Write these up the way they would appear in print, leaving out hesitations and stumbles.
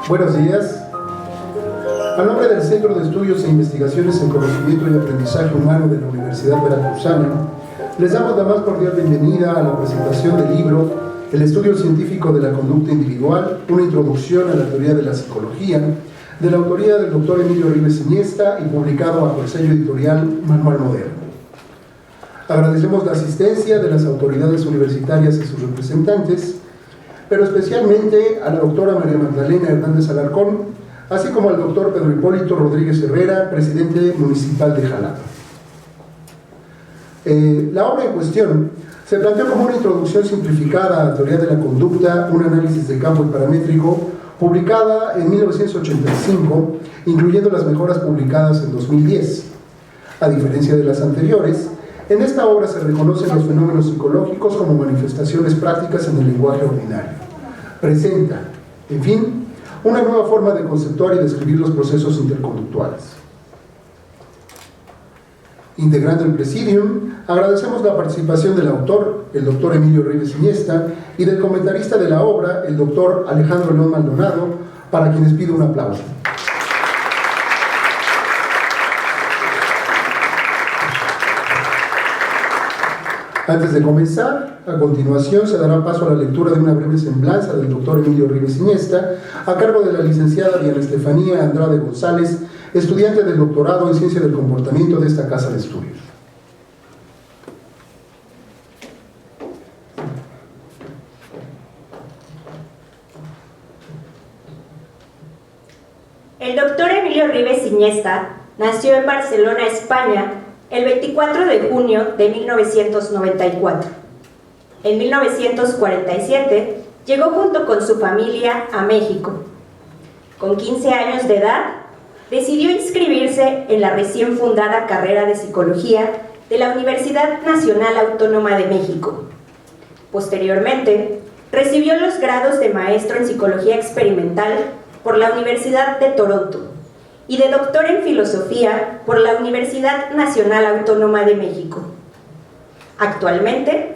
Buenos días. A nombre del Centro de Estudios e Investigaciones en Conocimiento y Aprendizaje Humano de la Universidad Veracruzana, les damos la más cordial bienvenida a la presentación del libro El estudio científico de la conducta individual, una introducción a la teoría de la psicología, de la autoría del doctor Emilio Ribes Iniesta y publicado bajo el sello editorial Manual Moderno. Agradecemos la asistencia de las autoridades universitarias y sus representantes, pero especialmente a la doctora María Magdalena Hernández Alarcón, así como al doctor Pedro Hipólito Rodríguez Herrera, presidente municipal de Jalapa. La obra en cuestión se planteó como una introducción simplificada a la teoría de la conducta, un análisis de campo y paramétrico, publicada en 1985, incluyendo las mejoras publicadas en 2010. A diferencia de las anteriores, en esta obra se reconocen los fenómenos psicológicos como manifestaciones prácticas en el lenguaje ordinario. Presenta, en fin, una nueva forma de conceptuar y describir los procesos interconductuales. Integrando el Presidium, agradecemos la participación del autor, el doctor Emilio Ribes Iniesta, y del comentarista de la obra, el doctor Alejandro León Maldonado, para quienes pido un aplauso. Antes de comenzar, a continuación se dará paso a la lectura de una breve semblanza del doctor Emilio Ribes Iniesta, a cargo de la licenciada Diana Estefanía Andrade González, estudiante del doctorado en Ciencia del Comportamiento de esta casa de estudios. El doctor Emilio Ribes Iniesta nació en Barcelona, España, el 24 de junio de 1994. En 1947 llegó junto con su familia a México. Con 15 años de edad, decidió inscribirse en la recién fundada carrera de Psicología de la Universidad Nacional Autónoma de México. Posteriormente, recibió los grados de maestro en Psicología Experimental por la Universidad de Toronto y de doctor en Filosofía por la Universidad Nacional Autónoma de México. Actualmente,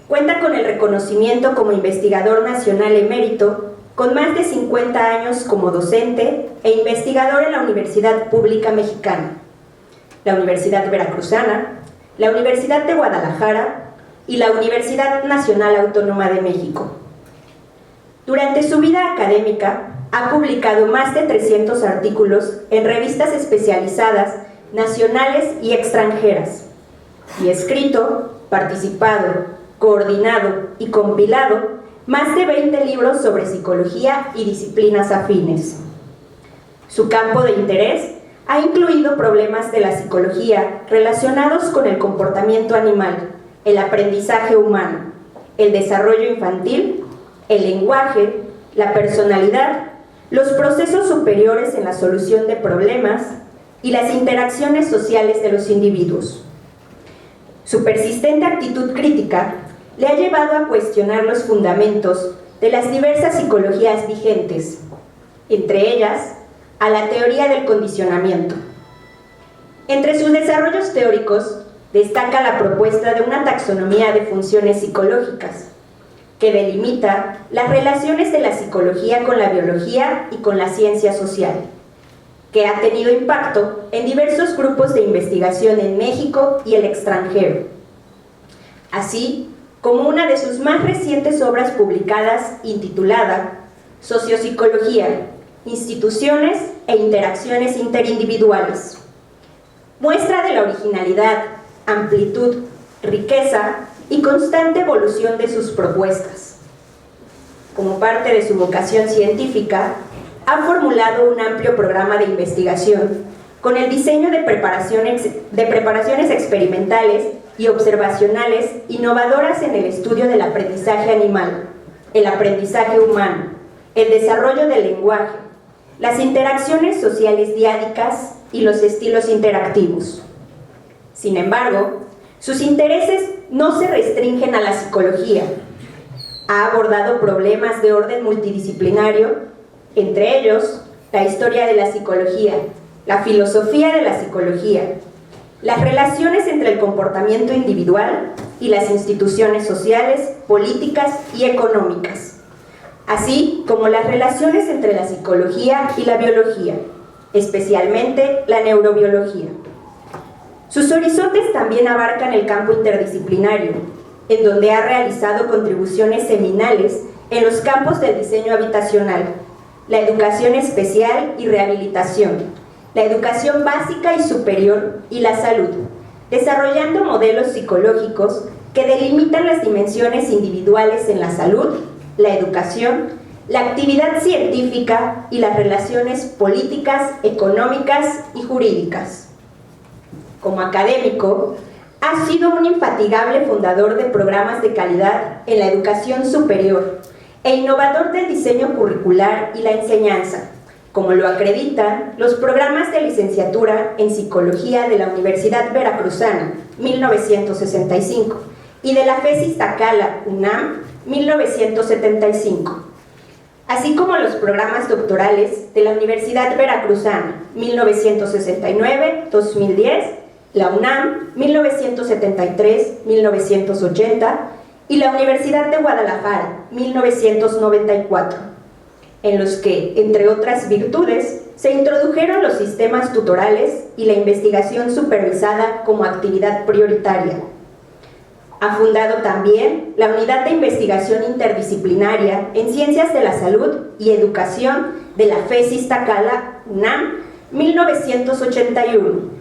cuenta con el reconocimiento como investigador nacional emérito, con más de 50 años como docente e investigador en la Universidad Pública Mexicana, la Universidad Veracruzana, la Universidad de Guadalajara y la Universidad Nacional Autónoma de México. Durante su vida académica, ha publicado más de 300 artículos en revistas especializadas nacionales y extranjeras, y escrito, participado, coordinado y compilado más de 20 libros sobre psicología y disciplinas afines. Su campo de interés ha incluido problemas de la psicología relacionados con el comportamiento animal, el aprendizaje humano, el desarrollo infantil, el lenguaje, la personalidad, los procesos superiores en la solución de problemas y las interacciones sociales de los individuos. Su persistente actitud crítica le ha llevado a cuestionar los fundamentos de las diversas psicologías vigentes, entre ellas, a la teoría del condicionamiento. Entre sus desarrollos teóricos, destaca la propuesta de una taxonomía de funciones psicológicas, que delimita las relaciones de la psicología con la biología y con la ciencia social, que ha tenido impacto en diversos grupos de investigación en México y el extranjero, así como una de sus más recientes obras publicadas intitulada Sociopsicología, instituciones e interacciones interindividuales. Muestra de la originalidad, amplitud, riqueza y constante evolución de sus propuestas. Como parte de su vocación científica, ha formulado un amplio programa de investigación con el diseño de preparaciones experimentales y observacionales innovadoras en el estudio del aprendizaje animal, el aprendizaje humano, el desarrollo del lenguaje, las interacciones sociales diádicas y los estilos interactivos. Sin embargo, sus intereses no se restringen a la psicología. Ha abordado problemas de orden multidisciplinario, entre ellos la historia de la psicología, la filosofía de la psicología, las relaciones entre el comportamiento individual y las instituciones sociales, políticas y económicas, así como las relaciones entre la psicología y la biología, especialmente la neurobiología. Sus horizontes también abarcan el campo interdisciplinario, en donde ha realizado contribuciones seminales en los campos del diseño habitacional, la educación especial y rehabilitación, la educación básica y superior y la salud, desarrollando modelos psicológicos que delimitan las dimensiones individuales en la salud, la educación, la actividad científica y las relaciones políticas, económicas y jurídicas. Como académico, ha sido un infatigable fundador de programas de calidad en la educación superior e innovador del diseño curricular y la enseñanza, como lo acreditan los programas de licenciatura en Psicología de la Universidad Veracruzana, 1965, y de la FES Iztacala, UNAM, 1975, así como los programas doctorales de la Universidad Veracruzana, 1969-2010, la UNAM, 1973-1980, y la Universidad de Guadalajara, 1994, en los que, entre otras virtudes, se introdujeron los sistemas tutorales y la investigación supervisada como actividad prioritaria. Ha fundado también la Unidad de Investigación Interdisciplinaria en Ciencias de la Salud y Educación de la FES Iztacala, UNAM, 1981,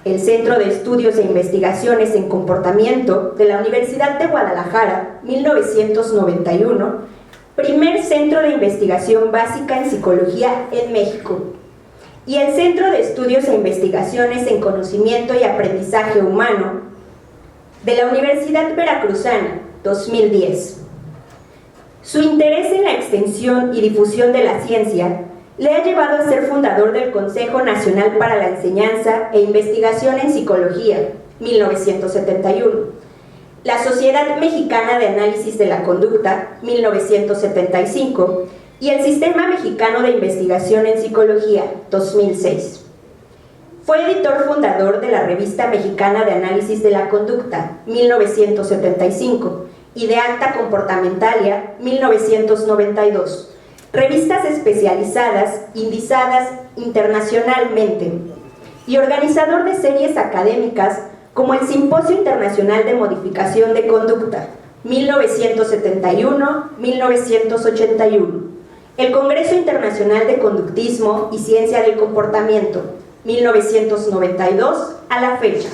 el Centro de Estudios e Investigaciones en Comportamiento de la Universidad de Guadalajara, 1991, primer centro de investigación básica en psicología en México, y el Centro de Estudios e Investigaciones en Conocimiento y Aprendizaje Humano de la Universidad Veracruzana, 2010. Su interés en la extensión y difusión de la ciencia le ha llevado a ser fundador del Consejo Nacional para la Enseñanza e Investigación en Psicología, 1971, la Sociedad Mexicana de Análisis de la Conducta, 1975, y el Sistema Mexicano de Investigación en Psicología, 2006. Fue editor fundador de la Revista Mexicana de Análisis de la Conducta, 1975, y de Acta Comportamentalia, 1992, revistas especializadas indizadas internacionalmente, y organizador de series académicas como el Simposio Internacional de Modificación de Conducta, 1971-1981, el Congreso Internacional de Conductismo y Ciencia del Comportamiento, 1992 a la fecha,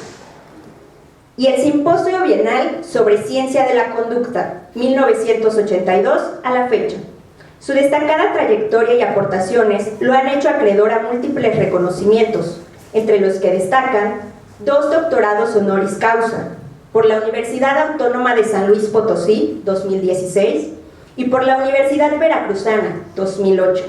y el Simposio Bienal sobre Ciencia de la Conducta, 1982 a la fecha. Su destacada trayectoria y aportaciones lo han hecho acreedor a múltiples reconocimientos, entre los que destacan 2 doctorados honoris causa por la Universidad Autónoma de San Luis Potosí, 2016, y por la Universidad Veracruzana, 2008.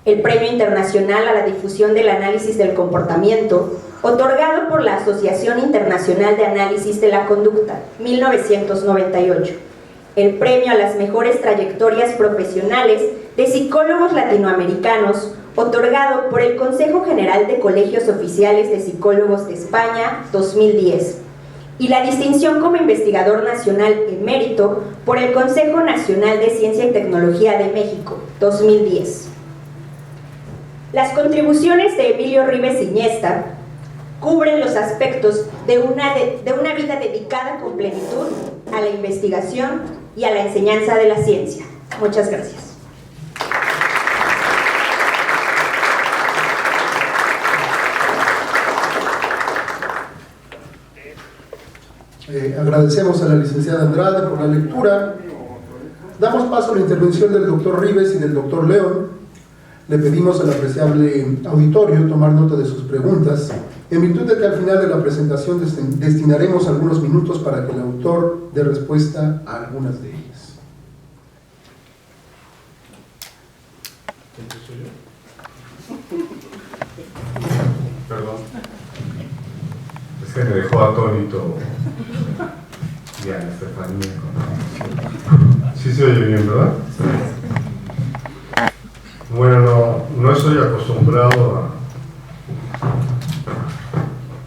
El Premio Internacional a la Difusión del Análisis del Comportamiento, otorgado por la Asociación Internacional de Análisis de la Conducta, 1998. El Premio a las Mejores Trayectorias Profesionales de Psicólogos Latinoamericanos, otorgado por el Consejo General de Colegios Oficiales de Psicólogos de España, 2010. Y la distinción como investigador nacional emérito por el Consejo Nacional de Ciencia y Tecnología de México, 2010. Las contribuciones de Emilio Ribes Iniesta cubren los aspectos de una vida dedicada con plenitud a la investigación y a la enseñanza de la ciencia. Muchas gracias. Agradecemos a la licenciada Andrade por la lectura. Damos paso a la intervención del doctor Ribes y del doctor León. Le pedimos al apreciable auditorio tomar nota de sus preguntas, en virtud de que al final de la presentación destinaremos algunos minutos para que el autor dé respuesta a algunas de ellas. Perdón. Es que me dejó atónito Diana Estefanía. Sí se oye bien, ¿verdad? Bueno, no estoy acostumbrado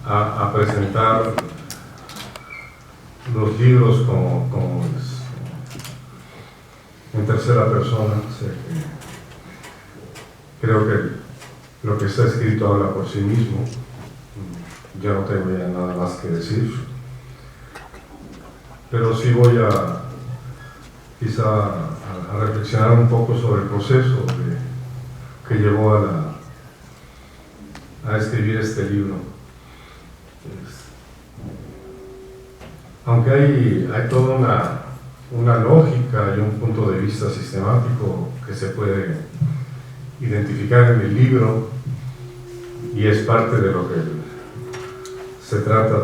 a presentar los libros como en tercera persona. Creo que lo que está escrito habla por sí mismo. Yo no tengo ya nada más que decir, pero sí voy a quizá a reflexionar un poco sobre el proceso que llevó a escribir este libro. Aunque hay toda una lógica y un punto de vista sistemático que se puede identificar en el libro, y es parte de lo que se trata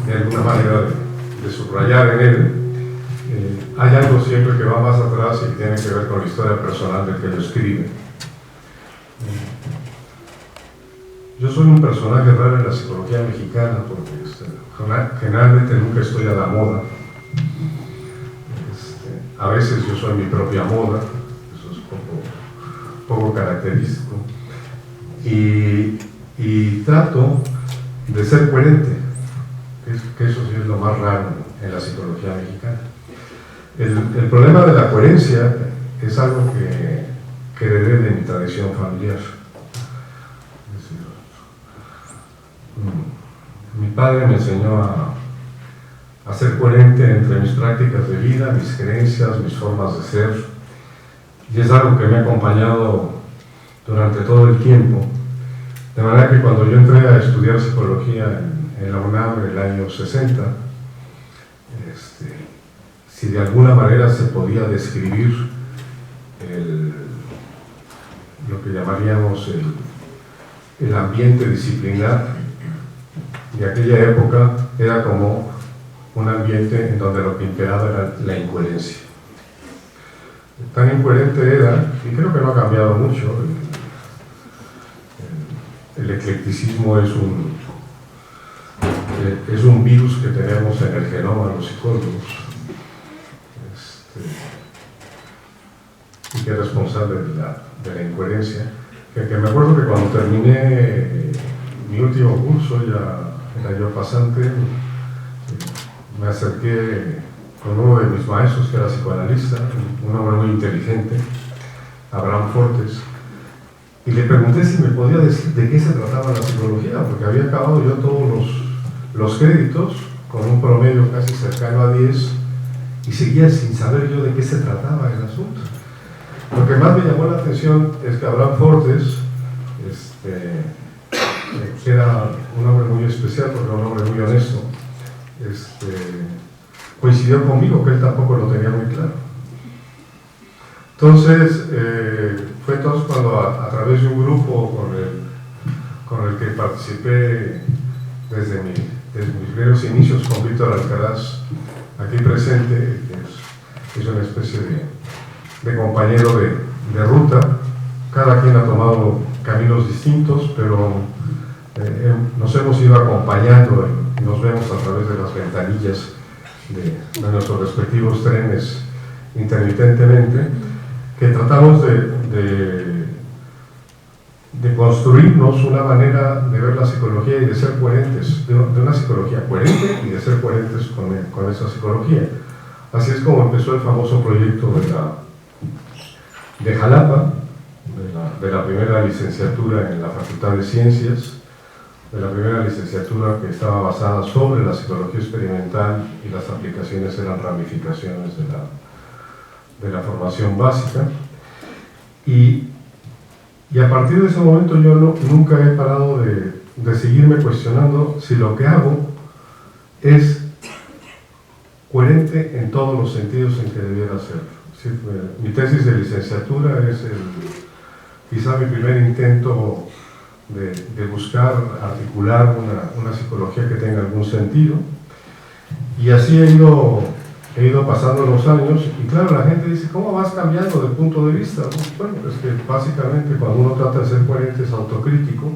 de alguna manera de subrayar en él, hay algo siempre que va más atrás y que tiene que ver con la historia personal del que lo escribe. Yo soy un personaje raro en la psicología mexicana porque generalmente nunca estoy a la moda. A veces yo soy mi propia moda, eso es poco característico. Y trato de ser coherente, que eso sí es lo más raro en la psicología mexicana. El problema de la coherencia es algo que heredé de mi tradición familiar. Mi padre me enseñó a ser coherente entre mis prácticas de vida, mis creencias, mis formas de ser, y es algo que me ha acompañado durante todo el tiempo, de manera que cuando yo entré a estudiar psicología en la UNAM en el año 60, si de alguna manera se podía describir lo que llamaríamos el ambiente disciplinar de aquella época, era como un ambiente en donde lo que imperaba era la incoherencia. Tan incoherente era, y creo que no ha cambiado mucho, el eclecticismo es un virus que tenemos en el genoma los psicólogos, y que es responsable de la incoherencia. Que me acuerdo que cuando terminé mi último curso, ya era yo pasante, me acerqué con uno de mis maestros que era psicoanalista, un hombre muy inteligente, Abraham Fortes, y le pregunté si me podía decir de qué se trataba la psicología, porque había acabado yo todos los créditos con un promedio casi cercano a 10 y seguía sin saber yo de qué se trataba el asunto. Lo que más me llamó la atención es que Abraham Fortes, que era un hombre muy especial porque era un hombre muy honesto, coincidió conmigo que él tampoco lo tenía muy claro. Entonces, fue entonces cuando a través de un grupo con el que participé desde mis primeros inicios con Víctor Alcaraz, aquí presente, que es una especie de compañero de ruta. Cada quien ha tomado caminos distintos, pero nos hemos ido acompañando y nos vemos a través de las ventanillas de nuestros respectivos trenes intermitentemente, que tratamos de construirnos una manera de ver la psicología y de ser coherentes, de una psicología coherente y de ser coherentes con esa psicología. Así es como empezó el famoso proyecto de Jalapa, de la primera licenciatura en la Facultad de Ciencias, de la primera licenciatura que estaba basada sobre la psicología experimental y las aplicaciones eran ramificaciones de la formación básica. Y a partir de ese momento yo nunca he parado de seguirme cuestionando si lo que hago es coherente en todos los sentidos en que debiera ser. Sí, mi tesis de licenciatura es quizá mi primer intento de buscar articular una psicología que tenga algún sentido, y así he ido pasando los años, y claro, la gente dice, ¿cómo vas cambiando de punto de vista? Bueno, es que básicamente cuando uno trata de ser coherente es autocrítico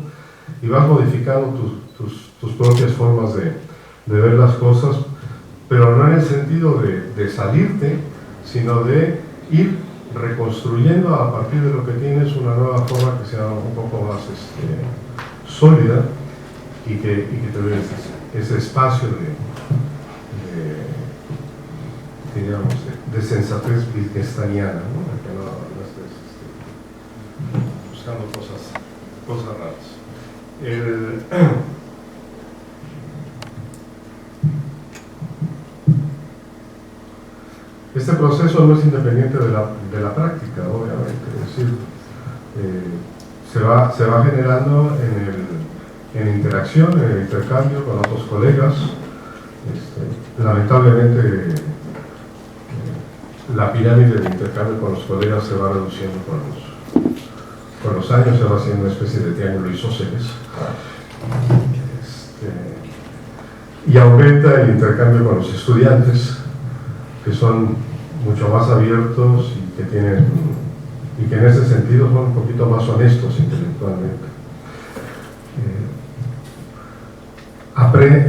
y vas modificando tus propias formas de ver las cosas, pero no en el sentido de salirte, sino de ir reconstruyendo a partir de lo que tienes una nueva forma que sea un poco más sólida y que te dé ese espacio de digamos, de sensatez wittgensteiniana, ¿no? Que no estés buscando cosas raras. Este proceso no es independiente de la práctica, obviamente, es decir, se va generando en interacción, en el intercambio con otros colegas. Lamentablemente, la pirámide de intercambio con los colegas se va reduciendo con los años, se va haciendo una especie de triángulo isósceles. Y aumenta el intercambio con los estudiantes, que son mucho más abiertos y que en ese sentido son un poquito más honestos intelectualmente.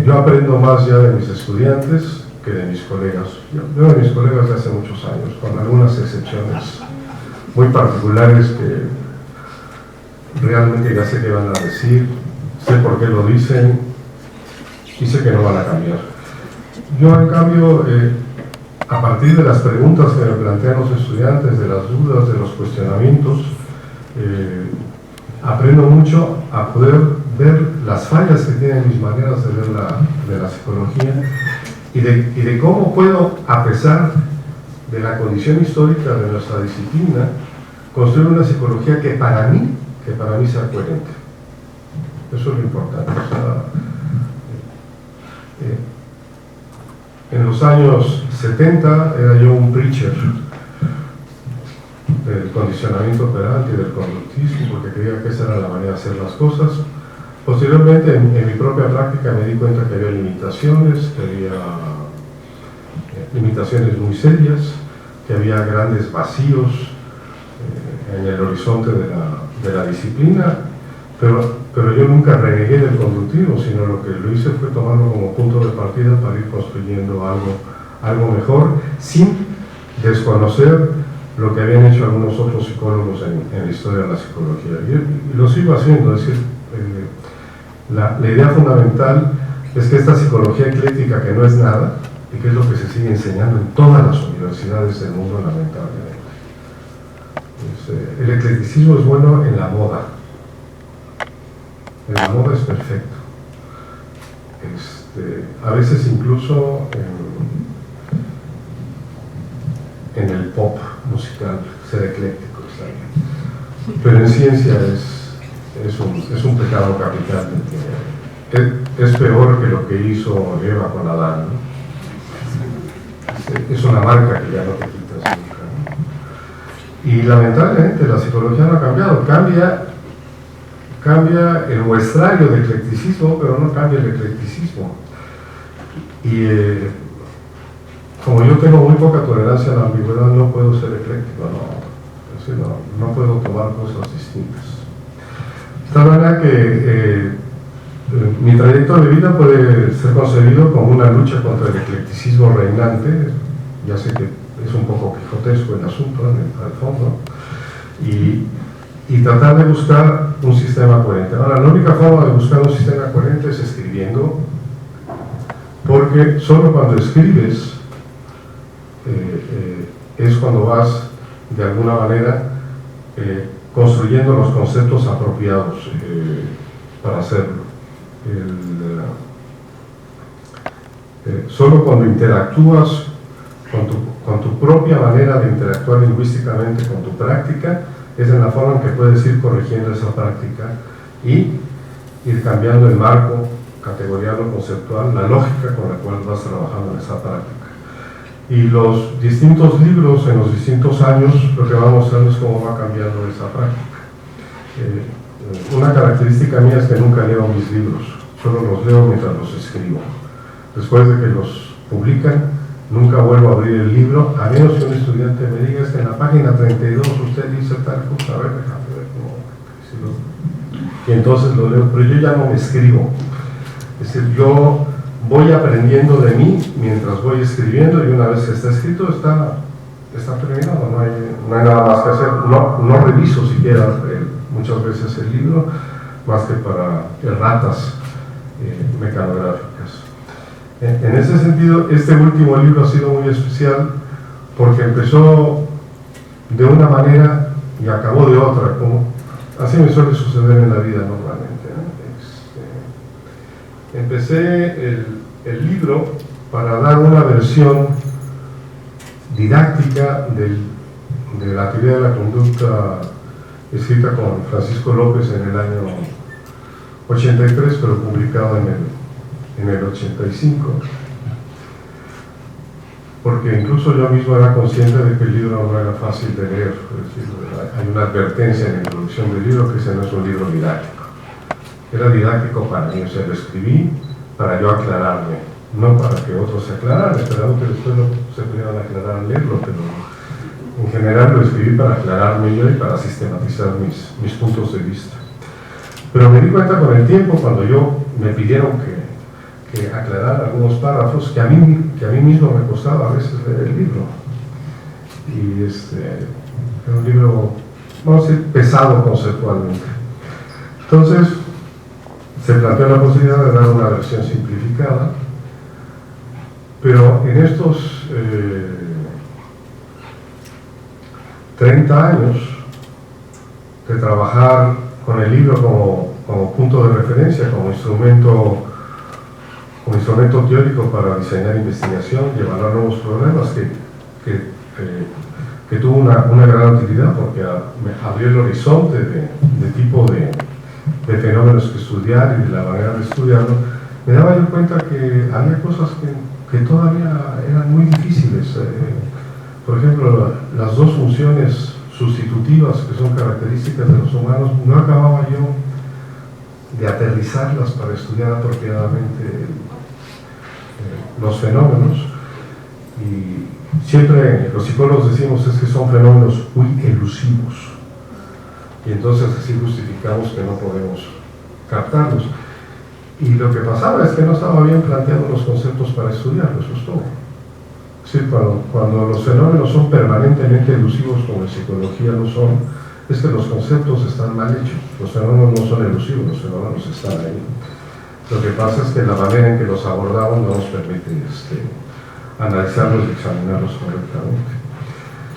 Yo aprendo más ya de mis estudiantes que de mis colegas. Yo de mis colegas de hace muchos años, con algunas excepciones muy particulares que realmente ya sé qué van a decir, sé por qué lo dicen y sé que no van a cambiar. Yo, en cambio, a partir de las preguntas que me plantean los estudiantes, de las dudas, de los cuestionamientos, aprendo mucho a poder ver las fallas que tienen mis maneras de ver la psicología y de cómo puedo, a pesar de la condición histórica de nuestra disciplina, construir una psicología que para mí sea coherente. Eso es lo importante. O sea, en los años 70 era yo un preacher del condicionamiento operante y del conductismo, porque creía que esa era la manera de hacer las cosas. Posteriormente, en mi propia práctica, me di cuenta que había limitaciones, muy serias, que había grandes vacíos en el horizonte de la disciplina, pero yo nunca renegué del conductismo, sino lo que lo hice fue tomarlo como punto de partida para ir construyendo algo mejor, sin desconocer lo que habían hecho algunos otros psicólogos en la historia de la psicología. Y lo sigo haciendo, es decir, la idea fundamental es que esta psicología ecléctica, que no es nada, y que es lo que se sigue enseñando en todas las universidades del mundo, lamentablemente. El eclecticismo es bueno en la moda. En la moda es perfecto. A veces incluso en el pop musical, ser ecléctico está bien. Pero en ciencia es un pecado capital. Es peor que lo que hizo Eva con Adán, ¿no? Es una marca que ya no te quitas nunca, ¿no? Y lamentablemente la psicología no ha cambiado. Cambia el muestrario de eclecticismo, pero no cambia el eclecticismo. Y como yo tengo muy poca tolerancia a la ambigüedad, no puedo ser ecléctico, no puedo tomar cosas distintas. De tal manera que mi trayecto de vida puede ser concebido como una lucha contra el eclecticismo reinante. Ya sé que es un poco quijotesco el asunto, al fondo, y tratar de buscar un sistema coherente. Ahora, la única forma de buscar un sistema coherente es escribiendo, porque solo cuando escribes es cuando vas, de alguna manera, construyendo los conceptos apropiados para hacerlo. Solo cuando interactúas con tu propia manera de interactuar lingüísticamente con tu práctica, es en la forma en que puedes ir corrigiendo esa práctica y ir cambiando el marco categorial o conceptual, la lógica con la cual vas trabajando en esa práctica. Y los distintos libros en los distintos años lo que van mostrando es cómo va cambiando esa práctica. Una característica mía es que nunca leo mis libros, solo los leo mientras los escribo. Después de que los publican, nunca vuelvo a abrir el libro, a menos que un estudiante me diga: es que en la página 32 usted dice tal cosa, a ver, déjame ver cómo. Y entonces lo leo, pero yo ya no me escribo. Es decir, yo voy aprendiendo de mí mientras voy escribiendo, y una vez que está escrito, está terminado, no hay nada más que hacer. No reviso siquiera muchas veces el libro, más que para erratas mecanográficas. En ese sentido, este último libro ha sido muy especial porque empezó de una manera y acabó de otra, como así me suele suceder en la vida normalmente, ¿no? Empecé el libro para dar una versión didáctica de la teoría de la conducta escrita con Francisco López en el año 83, pero publicado en el 85, porque incluso yo mismo era consciente de que el libro no era fácil de leer. Es decir, hay una advertencia en la introducción del libro que ese no es un libro didáctico. Era didáctico para mí, o sea, lo escribí para yo aclararme, no para que otros se aclararan, esperando que después se pudieran aclarar al leerlo, pero en general lo escribí para aclararme yo y para sistematizar mis puntos de vista. Pero me di cuenta con el tiempo, cuando me pidieron que aclarara algunos párrafos, que a mí mismo me costaba a veces leer el libro. Y era un libro, vamos a decir, pesado conceptualmente. Entonces, se planteó la posibilidad de dar una versión simplificada, pero en estos 30 años de trabajar con el libro como punto de referencia, como instrumento teórico para diseñar investigación y evaluar nuevos problemas, que tuvo una gran utilidad porque me abrió el horizonte de tipo de fenómenos que estudiar y de la manera de estudiarlo. Me daba yo cuenta que había cosas que todavía eran muy difíciles. Por ejemplo, las dos funciones sustitutivas que son características de los humanos, no acababa yo de aterrizarlas para estudiar apropiadamente los fenómenos. Y siempre los psicólogos decimos es que son fenómenos muy elusivos, y entonces así justificamos que no podemos captarlos. Y lo que pasaba es que no estaba bien planteados los conceptos para estudiarlos, eso es todo. Es decir, cuando los fenómenos son permanentemente elusivos, como en psicología lo son, es que los conceptos están mal hechos. Los fenómenos no son elusivos, los fenómenos están ahí. Lo que pasa es que la manera en que los abordamos no nos permite analizarlos y examinarlos correctamente.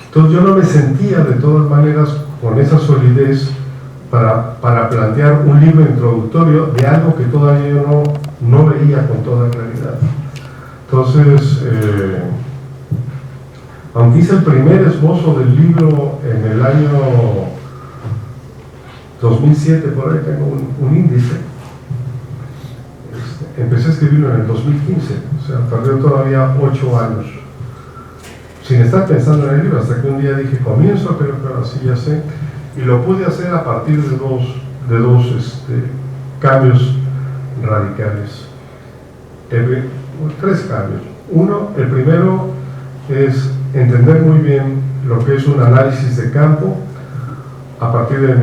Entonces yo no me sentía de todas maneras con esa solidez para plantear un libro introductorio de algo que todavía yo no veía con toda claridad. Entonces, aunque hice el primer esbozo del libro en el año 2007, por ahí tengo un índice, empecé a escribirlo en el 2015, o sea, tardé todavía 8 años sin estar pensando en el libro, hasta que un día dije, comienzo, pero ahora sí ya sé, y lo pude hacer a partir de dos cambios radicales. 3 cambios. Uno, el primero es entender muy bien lo que es un análisis de campo a partir de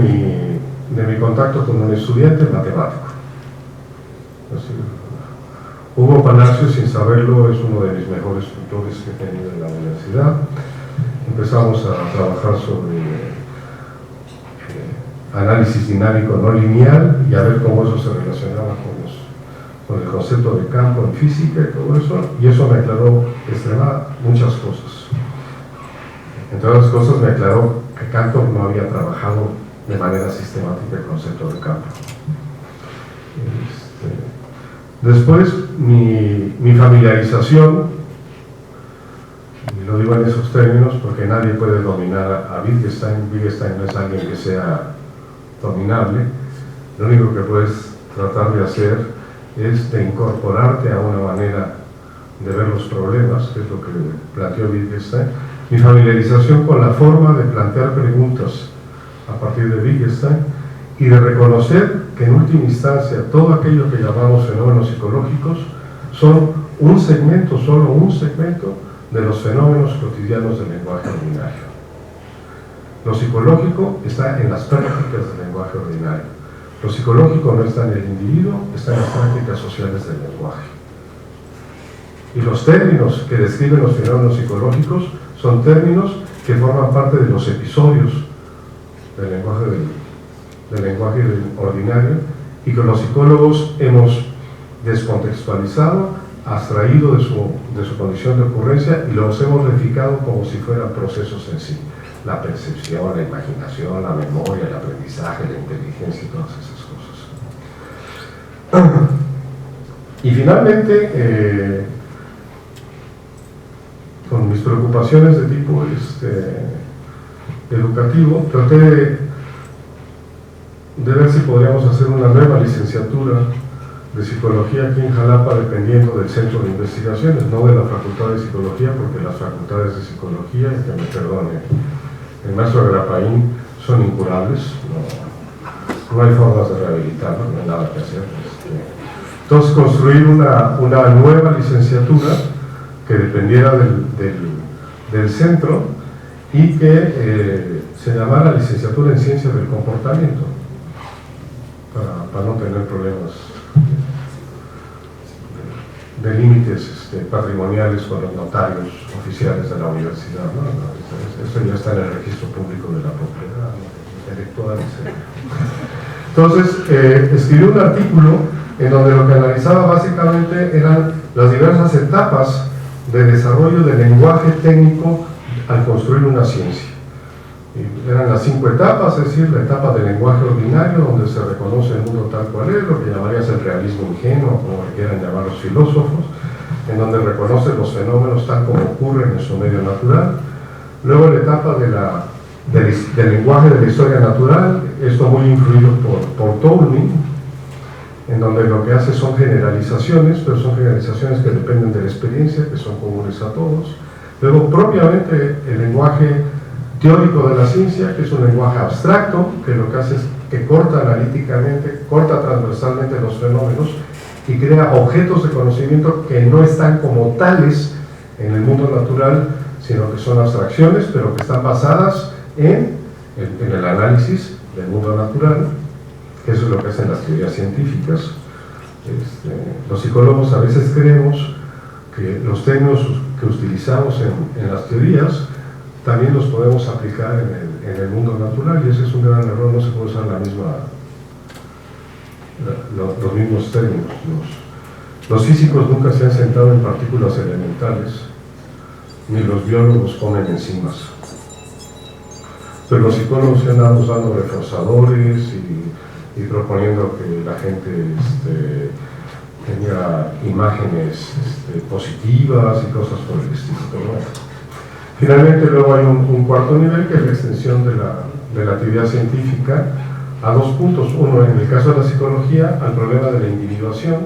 mi contacto con un estudiante matemático. Hugo Palacio, sin saberlo, es uno de mis mejores tutores que he tenido en la universidad. Empezamos a trabajar sobre análisis dinámico no lineal y a ver cómo eso se relacionaba con el concepto de campo en física y todo eso, y eso me aclaró muchas cosas. Entre otras cosas me aclaró que Cantor no había trabajado de manera sistemática el concepto de campo. Después, mi familiarización, y lo digo en esos términos porque nadie puede dominar a Wittgenstein. Wittgenstein no es alguien que sea dominable. Lo único que puedes tratar de hacer es de incorporarte a una manera de ver los problemas, que es lo que planteó Wittgenstein. Mi familiarización con la forma de plantear preguntas a partir de Wittgenstein y de reconocer que en última instancia todo aquello que llamamos fenómenos psicológicos son un segmento, solo un segmento de los fenómenos cotidianos del lenguaje ordinario. Lo psicológico está en las prácticas del lenguaje ordinario. Lo psicológico no está en el individuo, está en las prácticas sociales del lenguaje. Y los términos que describen los fenómenos psicológicos son términos que forman parte de los episodios del lenguaje ordinario y que los psicólogos hemos descontextualizado abstraído de su condición de ocurrencia y los hemos verificado como si fueran procesos en sí. La percepción, la imaginación, la memoria, el aprendizaje, la inteligencia y todas esas cosas. Y finalmente, con mis preocupaciones de tipo educativo, traté de ver si podríamos hacer una nueva licenciatura de psicología aquí en Jalapa, dependiendo del centro de investigaciones, no de la Facultad de Psicología, porque las facultades de psicología, y que me perdone el maestro Agrapaín, son incurables, no hay formas de rehabilitarlo, no hay nada que hacer. Entonces, construir una nueva licenciatura que dependiera del centro y que se llamara licenciatura en Ciencias del Comportamiento, para no tener problemas de límites patrimoniales con los notarios oficiales de la universidad, ¿no? Esto ya está en el registro público de la propiedad, ¿no?, intelectual, etc. Entonces, escribí un artículo en donde lo que analizaba básicamente eran las diversas etapas de desarrollo del lenguaje técnico al construir una ciencia. Y eran las 5 etapas, es decir, la etapa del lenguaje ordinario, donde se reconoce el mundo tal cual es, lo que llamarías el realismo ingenuo, como quieran llamar los filósofos, en donde reconoce los fenómenos tal como ocurren en su medio natural. Luego la etapa del lenguaje de la historia natural, esto muy influido por Toulmin, en donde lo que hace son generalizaciones, pero son generalizaciones que dependen de la experiencia, que son comunes a todos. Luego, propiamente, el lenguaje teórico de la ciencia, que es un lenguaje abstracto, que lo que hace es que corta analíticamente, corta transversalmente los fenómenos y crea objetos de conocimiento que no están como tales en el mundo natural, sino que son abstracciones, pero que están basadas en el análisis del mundo natural, que eso es lo que hacen las teorías científicas. Los psicólogos a veces creemos que los términos que utilizamos en las teorías también los podemos aplicar en el mundo natural, y ese es un gran error. No se puede usar los mismos términos. Los físicos nunca se han sentado en partículas elementales, ni los biólogos comen enzimas, pero los psicólogos se han andado usando reforzadores y proponiendo que la gente tenga imágenes positivas y cosas por el estilo. Pero bueno. Finalmente, luego hay un cuarto nivel, que es la extensión de la actividad científica a 2 puntos. Uno, en el caso de la psicología, al problema de la individuación,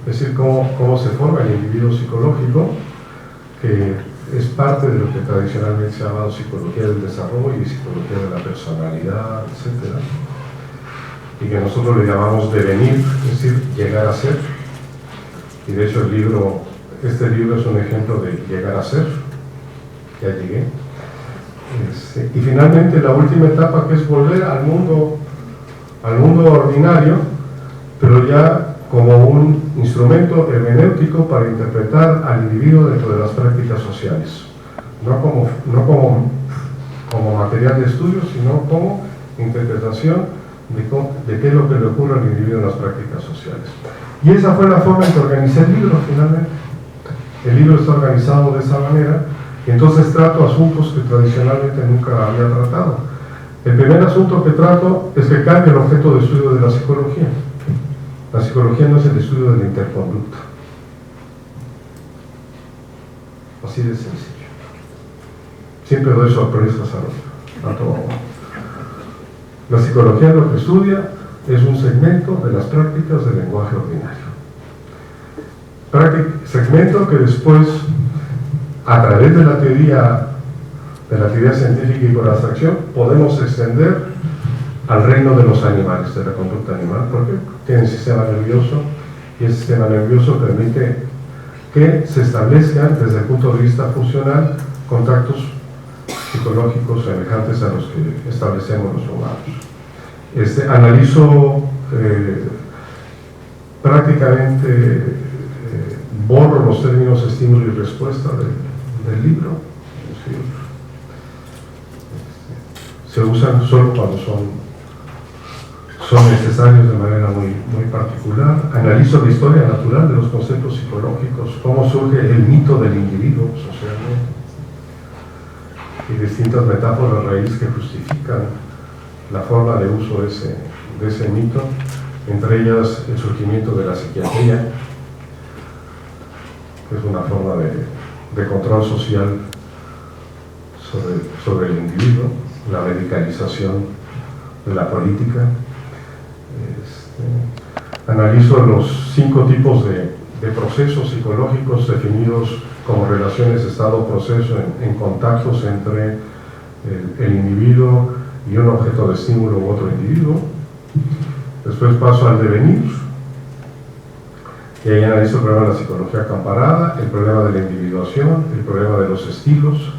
es decir, cómo se forma el individuo psicológico, que es parte de lo que tradicionalmente se ha llamado psicología del desarrollo y psicología de la personalidad, etc. Y que nosotros le llamamos devenir, es decir, llegar a ser. Y de hecho este libro es un ejemplo de llegar a ser. Ya llegué. Y finalmente la última etapa, que es volver al mundo ordinario, pero ya como un instrumento hermenéutico para interpretar al individuo dentro de las prácticas sociales, no como material de estudio, sino como interpretación de qué es lo que le ocurre al individuo en las prácticas sociales. Y esa fue la forma en que organicé el libro. Finalmente el libro está organizado de esa manera. Entonces trato asuntos que tradicionalmente nunca había tratado. El primer asunto que trato es que cambie el objeto de estudio de la psicología. La psicología no es el estudio de la interconducta. Así de sencillo. Siempre doy sorpresas a todo. La psicología lo que estudia es un segmento de las prácticas del lenguaje ordinario. Segmento que después, a través de la teoría científica y por abstracción, podemos extender al reino de los animales, de la conducta animal, porque tienen sistema nervioso, y el sistema nervioso permite que se establezcan desde el punto de vista funcional contactos psicológicos semejantes a los que establecemos los humanos. Analizo prácticamente, borro los términos estímulo y respuesta del libro. Es decir, se usan solo cuando son necesarios de manera muy particular. Analizo la historia natural de los conceptos psicológicos, cómo surge el mito del individuo socialmente, y distintas metáforas raíz que justifican la forma de uso de ese mito, entre ellas el surgimiento de la psiquiatría, que es una forma de control social sobre el individuo, la medicalización de la política. Analizo los 5 tipos de procesos psicológicos definidos como relaciones estado-proceso en contactos entre el individuo y un objeto de estímulo u otro individuo. Después paso al devenir, y ahí analizo el problema de la psicología comparada, el problema de la individuación, el problema de los estilos.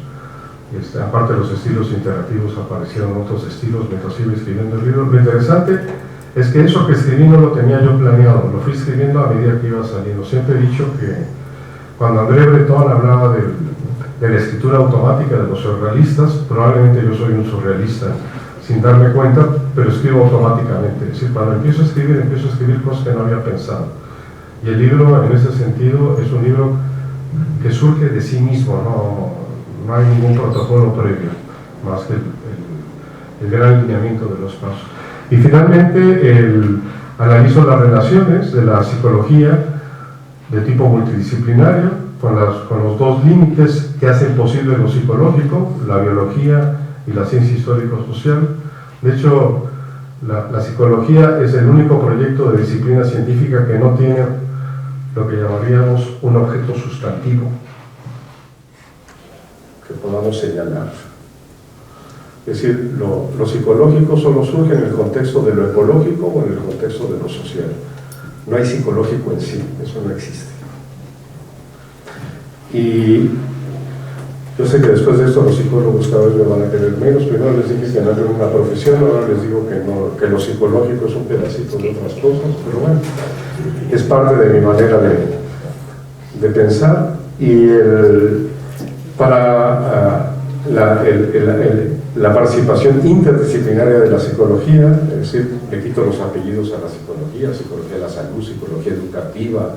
Aparte de los estilos interactivos, aparecieron otros estilos mientras iba escribiendo el libro. Lo interesante es que eso que escribí no lo tenía yo planeado, lo fui escribiendo a medida que iba saliendo. Siempre he dicho que cuando André Breton hablaba de la escritura automática de los surrealistas, probablemente yo soy un surrealista sin darme cuenta, pero escribo automáticamente. Es decir, cuando empiezo a escribir cosas que no había pensado. Y el libro, en ese sentido, es un libro que surge de sí mismo, no hay ningún protocolo previo, más que el gran lineamiento de los pasos. Y finalmente, analizo las relaciones de la psicología de tipo multidisciplinario con los 2 límites que hacen posible lo psicológico, la biología y la ciencia histórico-social. De hecho, la psicología es el único proyecto de disciplina científica que no tiene lo que llamaríamos un objeto sustantivo que podamos señalar. Es decir, lo psicológico solo surge en el contexto de lo ecológico o en el contexto de lo social. No hay psicológico en sí, eso no existe. Y yo sé que después de esto los psicólogos cada vez me van a querer menos. Primero les dije que no tengo una profesión, ahora les digo que lo psicológico es un pedacito de otras cosas, pero bueno, es parte de mi manera de pensar. Y para la participación interdisciplinaria de la psicología, es decir, le quito los apellidos a la psicología, psicología de la salud, psicología educativa,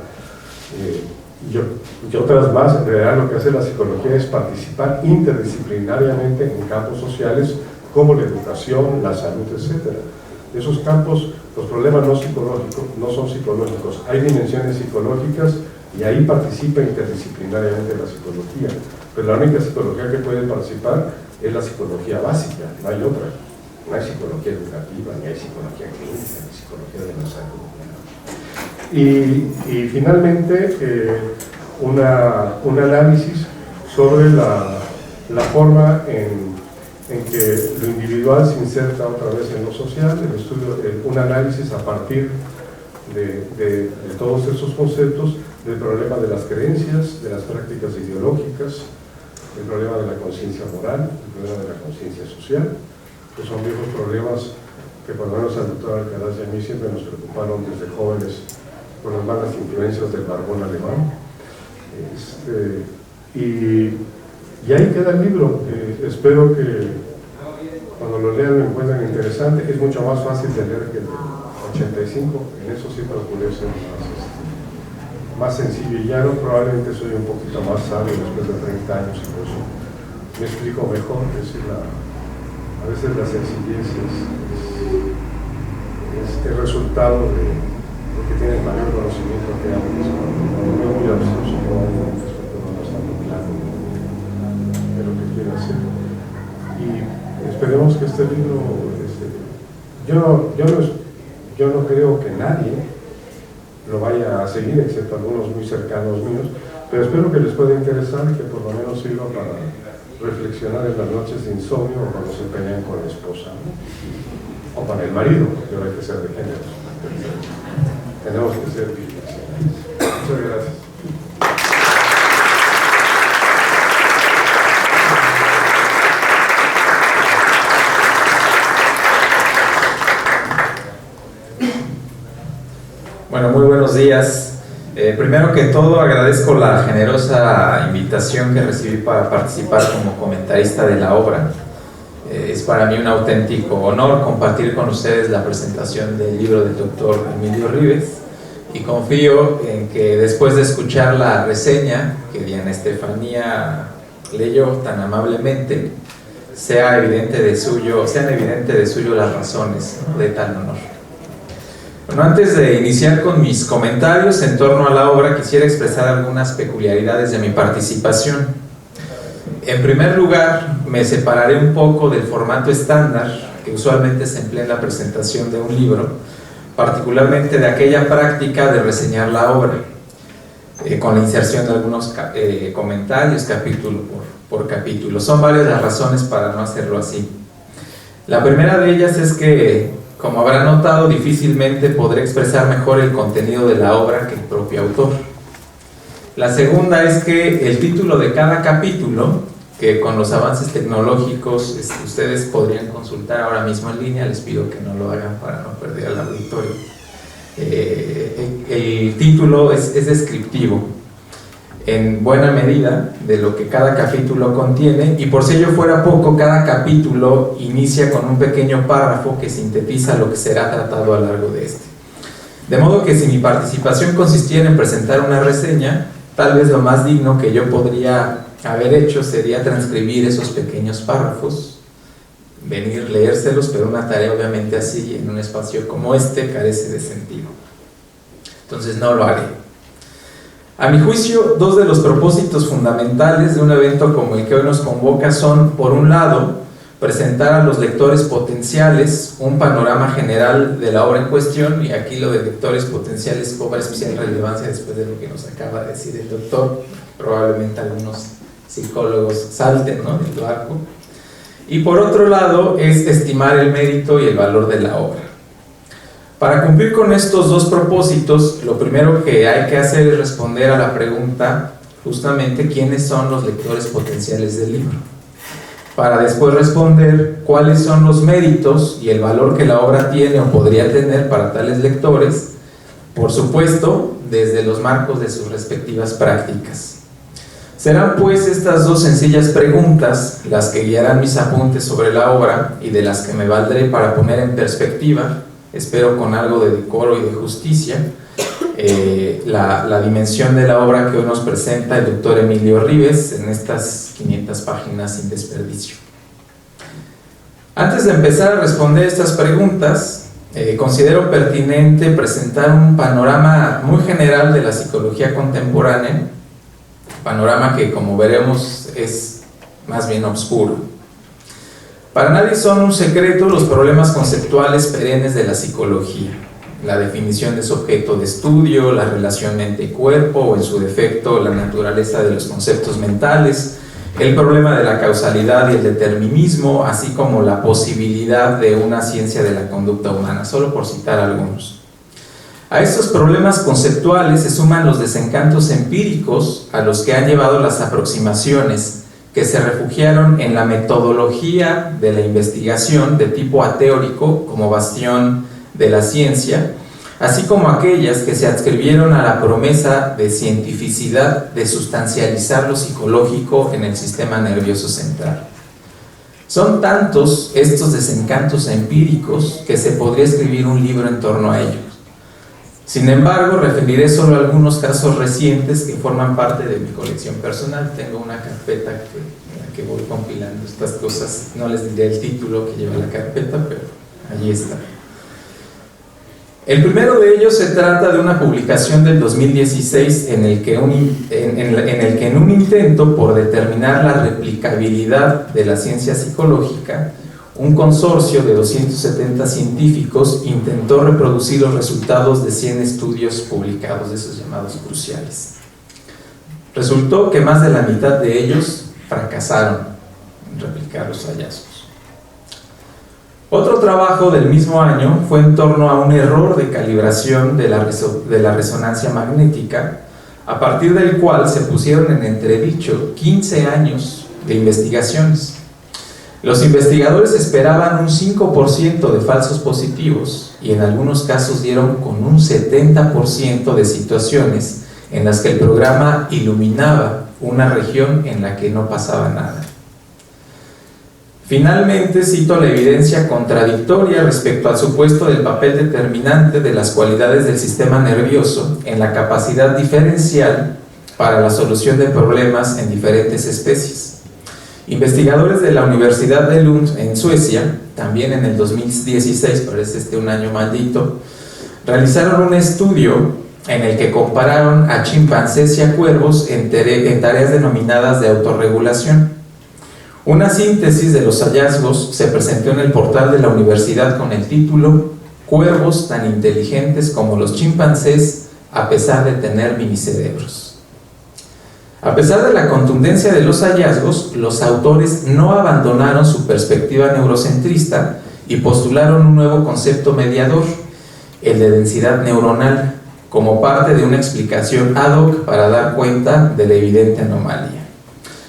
y otras más. En realidad lo que hace la psicología es participar interdisciplinariamente en campos sociales como la educación, la salud, etc. Esos campos, los problemas no son psicológicos, hay dimensiones psicológicas y ahí participa interdisciplinariamente la psicología, pero la única psicología que puede participar es la psicología básica, no hay otra. No hay psicología educativa, ni hay psicología clínica, ni psicología de la salud. Y finalmente, un análisis sobre la forma en que lo individual se inserta otra vez en lo social, un análisis a partir de todos esos conceptos del problema de las creencias, de las prácticas ideológicas, el problema de la conciencia moral, el problema de la conciencia social, que son viejos problemas que por lo menos al doctor Alcaraz y a mí siempre nos preocuparon desde jóvenes por las malas influencias del barbón alemán. Y ahí queda el libro. Espero que cuando lo lean lo encuentren interesante. Es mucho más fácil de leer que el de 85, en eso sí procuré ser más sencillo y llano. Probablemente soy un poquito más sabio después de 30 años y por eso me explico mejor. Es decir, a veces la sencillez es el resultado de que tienen mayor conocimiento que antes. Cuando no es muy abstracto, no está muy claro de lo que quiere hacer. Y esperemos que este libro, yo no creo que nadie lo vaya a seguir, excepto algunos muy cercanos míos, pero espero que les pueda interesar y que por lo menos sirva para reflexionar en las noches de insomnio o cuando se pelean con la esposa, ¿no? O para el marido, porque ahora hay que ser de género. Tenemos que ser bidireccionales. Muchas gracias. Bueno, muy buenos días. Primero que todo agradezco la generosa invitación que recibí para participar como comentarista de la obra. Es para mí un auténtico honor compartir con ustedes la presentación del libro del doctor Emilio Ribes, y confío en que después de escuchar la reseña que Diana Estefanía leyó tan amablemente, sean evidentes de suyo las razones, ¿no?, de tal honor. Bueno, antes de iniciar con mis comentarios en torno a la obra, quisiera expresar algunas peculiaridades de mi participación. En primer lugar, me separaré un poco del formato estándar que usualmente se emplea en la presentación de un libro, particularmente de aquella práctica de reseñar la obra, con la inserción de algunos comentarios capítulo por capítulo. Son varias las razones para no hacerlo así. La primera de ellas es que, como habrá notado, difícilmente podré expresar mejor el contenido de la obra que el propio autor. La segunda es que el título de cada capítulo, que con los avances tecnológicos ustedes podrían consultar ahora mismo en línea, les pido que no lo hagan para no perder al auditorio. El título es descriptivo en buena medida de lo que cada capítulo contiene, y por si ello fuera poco, cada capítulo inicia con un pequeño párrafo que sintetiza lo que será tratado a lo largo de este. De modo que si mi participación consistiera en presentar una reseña, tal vez lo más digno que yo podría haber hecho sería transcribir esos pequeños párrafos, venir, leérselos, pero una tarea obviamente así en un espacio como este carece de sentido. Entonces no lo haré. A mi juicio, dos de los propósitos fundamentales de un evento como el que hoy nos convoca son, por un lado, presentar a los lectores potenciales un panorama general de la obra en cuestión, y aquí lo de lectores potenciales cobra especial relevancia después de lo que nos acaba de decir el doctor. Probablemente algunos psicólogos salten, ¿no?, del barco. Y por otro lado, es estimar el mérito y el valor de la obra. Para cumplir con estos dos propósitos, lo primero que hay que hacer es responder a la pregunta, justamente, ¿quiénes son los lectores potenciales del libro?, para después responder cuáles son los méritos y el valor que la obra tiene o podría tener para tales lectores, por supuesto, desde los marcos de sus respectivas prácticas. Serán pues estas dos sencillas preguntas las que guiarán mis apuntes sobre la obra, y de las que me valdré para poner en perspectiva, espero con algo de decoro y de justicia, la dimensión de la obra que hoy nos presenta el doctor Emilio Ribes en estas 500 páginas sin desperdicio. Antes de empezar a responder estas preguntas, considero pertinente presentar un panorama muy general de la psicología contemporánea, panorama que, como veremos, es más bien oscuro. Para nadie son un secreto los problemas conceptuales perennes de la psicología: la definición de su objeto de estudio, la relación mente-cuerpo, o en su defecto la naturaleza de los conceptos mentales, el problema de la causalidad y el determinismo, así como la posibilidad de una ciencia de la conducta humana, solo por citar algunos. A estos problemas conceptuales se suman los desencantos empíricos a los que han llevado las aproximaciones que se refugiaron en la metodología de la investigación de tipo ateórico como bastión de la ciencia, así como aquellas que se adscribieron a la promesa de cientificidad de sustancializar lo psicológico en el sistema nervioso central. Son tantos estos desencantos empíricos que se podría escribir un libro en torno a ellos. Sin embargo, referiré solo algunos casos recientes que forman parte de mi colección personal. Tengo una carpeta en la que voy compilando estas cosas. No les diré el título que lleva la carpeta, pero allí está. El primero de ellos se trata de una publicación del 2016 en el que en un intento por determinar la replicabilidad de la ciencia psicológica, un consorcio de 270 científicos intentó reproducir los resultados de 100 estudios publicados, de esos llamados cruciales. Resultó que más de la mitad de ellos fracasaron en replicar los hallazgos. Otro trabajo del mismo año fue en torno a un error de calibración de la resonancia magnética, a partir del cual se pusieron en entredicho 15 años de investigaciones. Los investigadores esperaban un 5% de falsos positivos, y en algunos casos dieron con un 70% de situaciones en las que el programa iluminaba una región en la que no pasaba nada. Finalmente, cito la evidencia contradictoria respecto al supuesto del papel determinante de las cualidades del sistema nervioso en la capacidad diferencial para la solución de problemas en diferentes especies. Investigadores de la Universidad de Lund en Suecia, también en el 2016, parece un año maldito, realizaron un estudio en el que compararon a chimpancés y a cuervos en tareas denominadas de autorregulación. Una síntesis de los hallazgos se presentó en el portal de la universidad con el título "Cuervos tan inteligentes como los chimpancés a pesar de tener minicerebros". A pesar de la contundencia de los hallazgos, los autores no abandonaron su perspectiva neurocentrista y postularon un nuevo concepto mediador, el de densidad neuronal, como parte de una explicación ad hoc para dar cuenta de la evidente anomalía.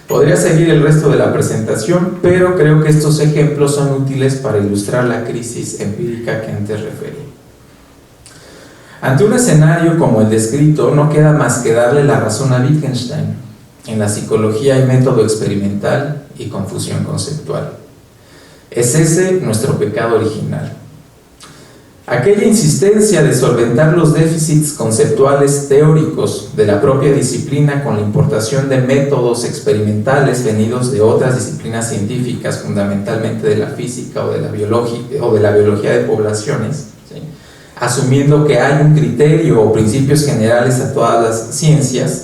Podría seguir el resto de la presentación, pero creo que estos ejemplos son útiles para ilustrar la crisis empírica que antes referí. Ante un escenario como el descrito, no queda más que darle la razón a Wittgenstein. En la psicología hay método experimental y confusión conceptual. Es ese nuestro pecado original. Aquella insistencia de solventar los déficits conceptuales teóricos de la propia disciplina con la importación de métodos experimentales venidos de otras disciplinas científicas, fundamentalmente de la física o de la biología de poblaciones, ¿sí?, asumiendo que hay un criterio o principios generales a todas las ciencias,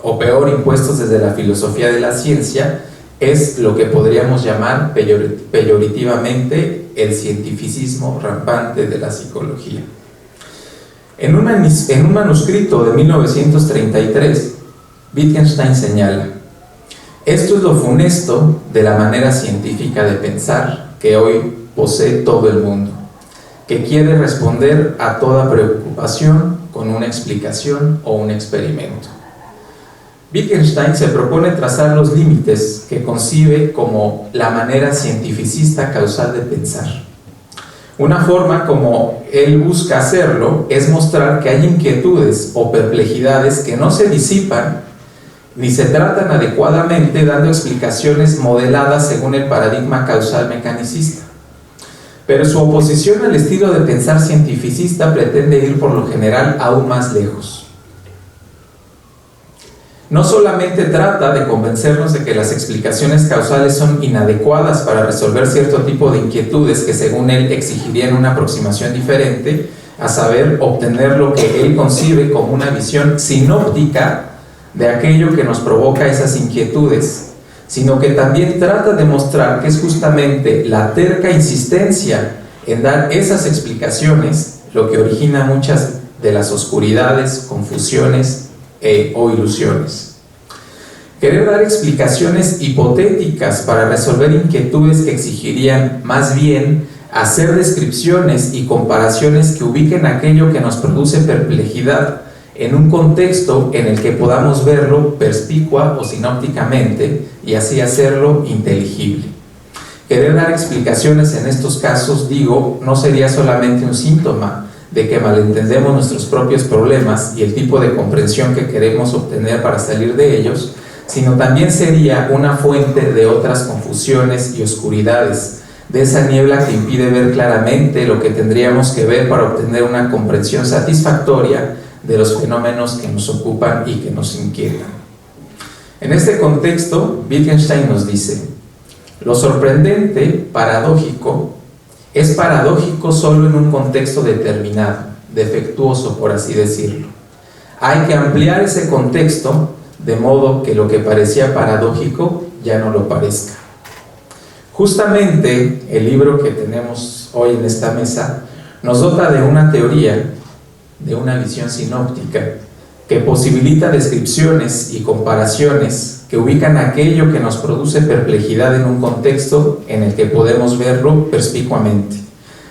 o peor, impuestos desde la filosofía de la ciencia, es lo que podríamos llamar peyorativamente el cientificismo rampante de la psicología. En un manuscrito de 1933, Wittgenstein señala: esto es lo funesto de la manera científica de pensar que hoy posee todo el mundo, que quiere responder a toda preocupación con una explicación o un experimento. Wittgenstein se propone trazar los límites que concibe como la manera cientificista causal de pensar. Una forma como él busca hacerlo es mostrar que hay inquietudes o perplejidades que no se disipan ni se tratan adecuadamente dando explicaciones modeladas según el paradigma causal mecanicista. Pero su oposición al estilo de pensar cientificista pretende ir por lo general aún más lejos. No solamente trata de convencernos de que las explicaciones causales son inadecuadas para resolver cierto tipo de inquietudes que según él exigirían una aproximación diferente, a saber, obtener lo que él concibe como una visión sinóptica de aquello que nos provoca esas inquietudes, sino que también trata de mostrar que es justamente la terca insistencia en dar esas explicaciones lo que origina muchas de las oscuridades, confusiones o ilusiones. Querer dar explicaciones hipotéticas para resolver inquietudes que exigirían más bien hacer descripciones y comparaciones que ubiquen aquello que nos produce perplejidad en un contexto en el que podamos verlo perspicua o sinópticamente y así hacerlo inteligible. Querer dar explicaciones en estos casos, digo, no sería solamente un síntoma de que malentendemos nuestros propios problemas y el tipo de comprensión que queremos obtener para salir de ellos, sino también sería una fuente de otras confusiones y oscuridades, de esa niebla que impide ver claramente lo que tendríamos que ver para obtener una comprensión satisfactoria de los fenómenos que nos ocupan y que nos inquietan. En este contexto, Wittgenstein nos dice: lo sorprendente, paradójico, es paradójico solo en un contexto determinado, defectuoso por así decirlo. Hay que ampliar ese contexto de modo que lo que parecía paradójico ya no lo parezca. Justamente el libro que tenemos hoy en esta mesa nos dota de una teoría, de una visión sinóptica, que posibilita descripciones y comparaciones que ubican aquello que nos produce perplejidad en un contexto en el que podemos verlo perspicuamente,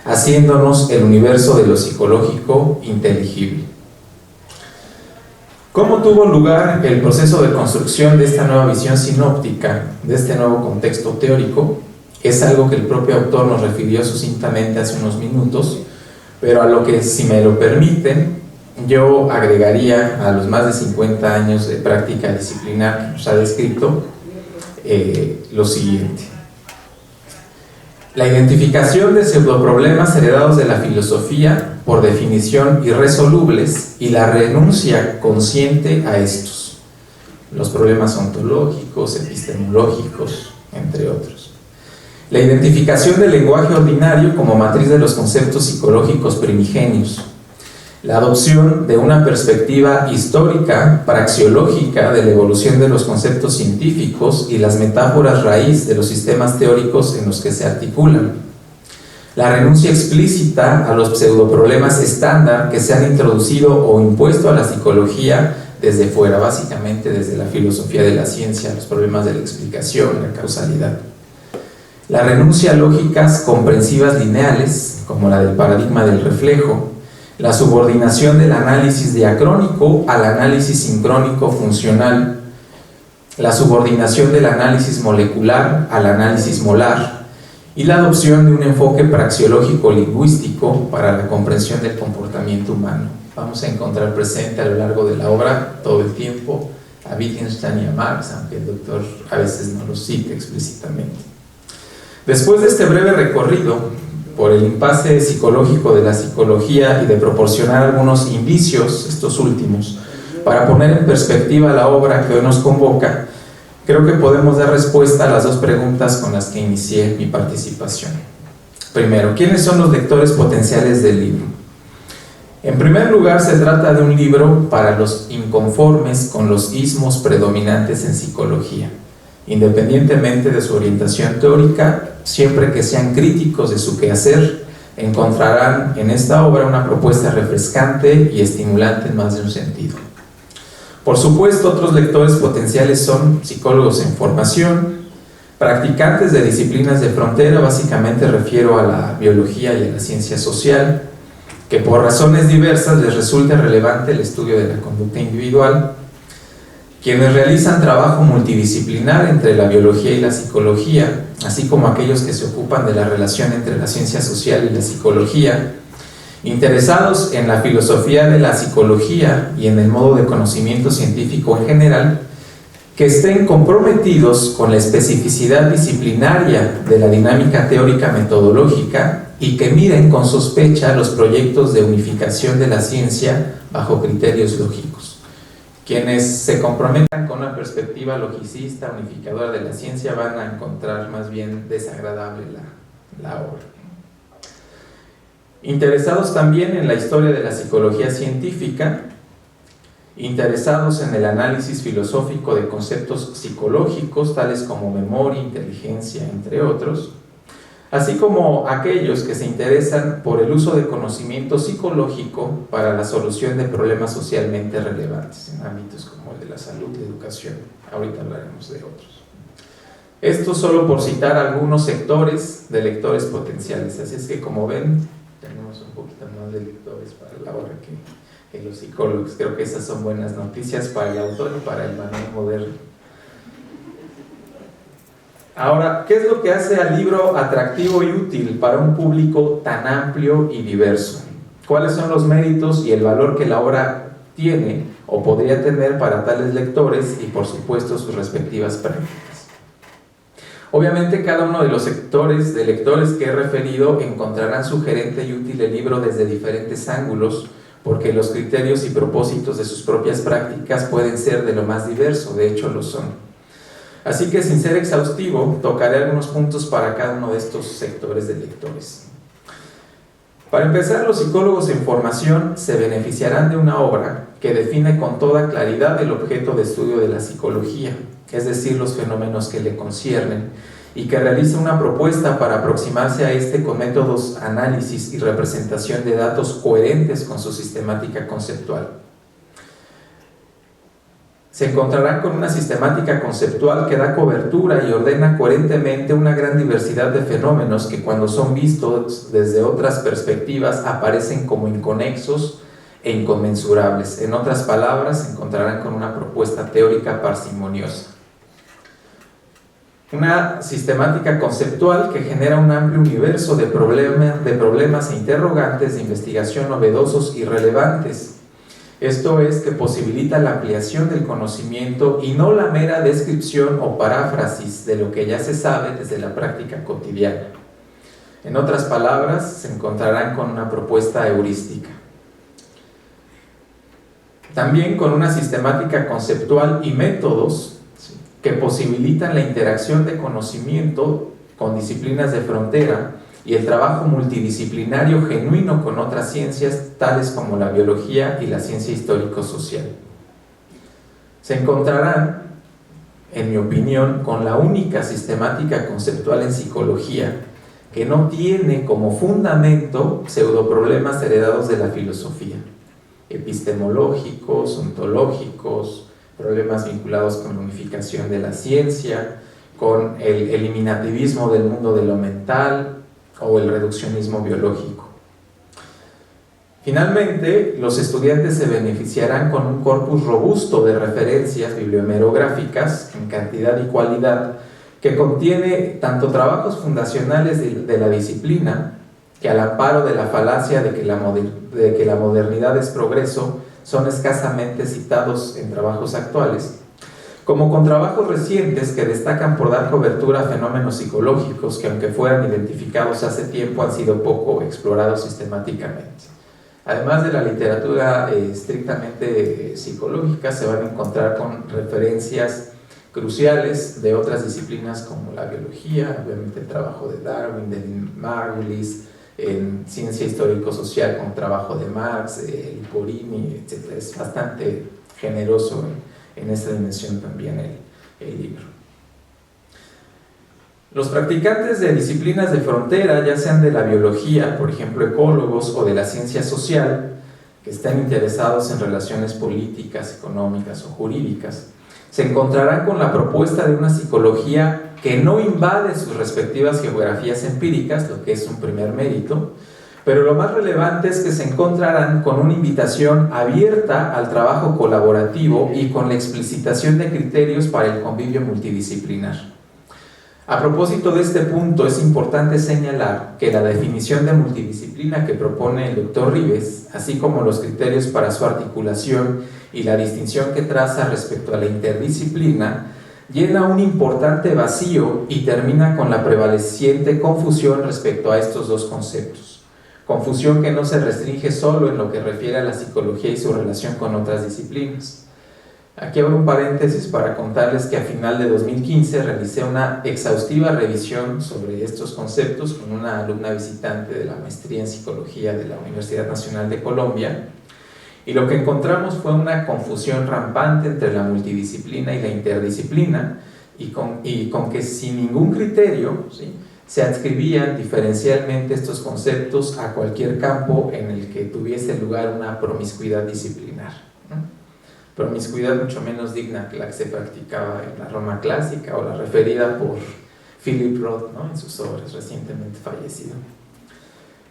haciéndonos el universo de lo psicológico inteligible. ¿Cómo tuvo lugar el proceso de construcción de esta nueva visión sinóptica, de este nuevo contexto teórico? Es algo que el propio autor nos refirió sucintamente hace unos minutos, pero a lo que, si me lo permiten, yo agregaría a los más de 50 años de práctica disciplinar que nos ha descrito lo siguiente. La identificación de pseudoproblemas heredados de la filosofía, por definición irresolubles, y la renuncia consciente a estos. Los problemas ontológicos, epistemológicos, entre otros. La identificación del lenguaje ordinario como matriz de los conceptos psicológicos primigenios. La adopción de una perspectiva histórica, praxeológica de la evolución de los conceptos científicos y las metáforas raíz de los sistemas teóricos en los que se articulan. La renuncia explícita a los pseudoproblemas estándar que se han introducido o impuesto a la psicología desde fuera, básicamente desde la filosofía de la ciencia, los problemas de la explicación, la causalidad. La renuncia a lógicas comprensivas lineales, como la del paradigma del reflejo. La subordinación del análisis diacrónico al análisis sincrónico funcional, la subordinación del análisis molecular al análisis molar y la adopción de un enfoque praxeológico lingüístico para la comprensión del comportamiento humano. Vamos a encontrar presente a lo largo de la obra todo el tiempo a Wittgenstein y a Marx, aunque el doctor a veces no lo cite explícitamente. Después de este breve recorrido por el impasse psicológico de la psicología y de proporcionar algunos indicios, estos últimos, para poner en perspectiva la obra que hoy nos convoca, creo que podemos dar respuesta a las dos preguntas con las que inicié mi participación. Primero, ¿quiénes son los lectores potenciales del libro? En primer lugar, se trata de un libro para los inconformes con los ismos predominantes en psicología, independientemente de su orientación teórica. Siempre que sean críticos de su quehacer, encontrarán en esta obra una propuesta refrescante y estimulante en más de un sentido. Por supuesto, otros lectores potenciales son psicólogos en formación, practicantes de disciplinas de frontera, básicamente refiero a la biología y a la ciencia social, que por razones diversas les resulta relevante el estudio de la conducta individual, quienes realizan trabajo multidisciplinar entre la biología y la psicología, así como aquellos que se ocupan de la relación entre la ciencia social y la psicología, interesados en la filosofía de la psicología y en el modo de conocimiento científico en general, que estén comprometidos con la especificidad disciplinaria de la dinámica teórica metodológica y que miren con sospecha los proyectos de unificación de la ciencia bajo criterios lógicos. Quienes se comprometan con una perspectiva logicista, unificadora de la ciencia, van a encontrar más bien desagradable la obra. Interesados también en la historia de la psicología científica, interesados en el análisis filosófico de conceptos psicológicos, tales como memoria, inteligencia, entre otros, así como aquellos que se interesan por el uso de conocimiento psicológico para la solución de problemas socialmente relevantes en ámbitos como el de la salud y la educación. Ahorita hablaremos de otros. Esto solo por citar algunos sectores de lectores potenciales, así es que como ven, tenemos un poquito más de lectores para la obra que los psicólogos. Creo que esas son buenas noticias para el autor y para el manual moderno. Ahora, ¿qué es lo que hace al libro atractivo y útil para un público tan amplio y diverso? ¿Cuáles son los méritos y el valor que la obra tiene o podría tener para tales lectores y, por supuesto, sus respectivas prácticas? Obviamente, cada uno de los sectores de lectores que he referido encontrarán sugerente y útil el libro desde diferentes ángulos, porque los criterios y propósitos de sus propias prácticas pueden ser de lo más diverso, de hecho lo son. Así que, sin ser exhaustivo, tocaré algunos puntos para cada uno de estos sectores de lectores. Para empezar, los psicólogos en formación se beneficiarán de una obra que define con toda claridad el objeto de estudio de la psicología, es decir, los fenómenos que le conciernen, y que realiza una propuesta para aproximarse a este con métodos, análisis y representación de datos coherentes con su sistemática conceptual. Se encontrarán con una sistemática conceptual que da cobertura y ordena coherentemente una gran diversidad de fenómenos que, cuando son vistos desde otras perspectivas, aparecen como inconexos e inconmensurables. En otras palabras, se encontrarán con una propuesta teórica parsimoniosa. Una sistemática conceptual que genera un amplio universo de problemas e interrogantes de investigación novedosos y relevantes. Esto es, que posibilita la ampliación del conocimiento y no la mera descripción o paráfrasis de lo que ya se sabe desde la práctica cotidiana. En otras palabras, se encontrarán con una propuesta heurística. También con una sistemática conceptual y métodos que posibilitan la interacción de conocimiento con disciplinas de frontera y el trabajo multidisciplinario genuino con otras ciencias tales como la biología y la ciencia histórico-social. Se encontrarán, en mi opinión, con la única sistemática conceptual en psicología que no tiene como fundamento pseudoproblemas heredados de la filosofía, epistemológicos, ontológicos, problemas vinculados con la unificación de la ciencia, con el eliminativismo del mundo de lo mental o el reduccionismo biológico. Finalmente, los estudiantes se beneficiarán con un corpus robusto de referencias bibliohemerográficas en cantidad y cualidad que contiene tanto trabajos fundacionales de la disciplina, que al amparo de la falacia de que la modernidad es progreso, son escasamente citados en trabajos actuales, como con trabajos recientes que destacan por dar cobertura a fenómenos psicológicos que, aunque fueran identificados hace tiempo, han sido poco explorados sistemáticamente. Además de la literatura estrictamente psicológica, se van a encontrar con referencias cruciales de otras disciplinas como la biología, obviamente el trabajo de Darwin, de Margulis, en ciencia histórico-social con trabajo de Marx, Porini, etc. Es bastante generoso en esta dimensión también el libro. Los practicantes de disciplinas de frontera, ya sean de la biología, por ejemplo ecólogos, o de la ciencia social, que estén interesados en relaciones políticas, económicas o jurídicas, se encontrarán con la propuesta de una psicología que no invade sus respectivas geografías empíricas, lo que es un primer mérito, pero lo más relevante es que se encontrarán con una invitación abierta al trabajo colaborativo y con la explicitación de criterios para el convivio multidisciplinar. A propósito de este punto, es importante señalar que la definición de multidisciplina que propone el Dr. Ribes, así como los criterios para su articulación y la distinción que traza respecto a la interdisciplina, llena un importante vacío y termina con la prevaleciente confusión respecto a estos dos conceptos. Confusión que no se restringe solo en lo que refiere a la psicología y su relación con otras disciplinas. Aquí abro un paréntesis para contarles que a final de 2015 realicé una exhaustiva revisión sobre estos conceptos con una alumna visitante de la maestría en psicología de la Universidad Nacional de Colombia, y lo que encontramos fue una confusión rampante entre la multidisciplina y la interdisciplina, y con que sin ningún criterio, ¿sí?, se adscribían diferencialmente estos conceptos a cualquier campo en el que tuviese lugar una promiscuidad disciplinar, ¿no? Promiscuidad mucho menos digna que la que se practicaba en la Roma clásica o la referida por Philip Roth, ¿no?, en sus obras, recientemente fallecido.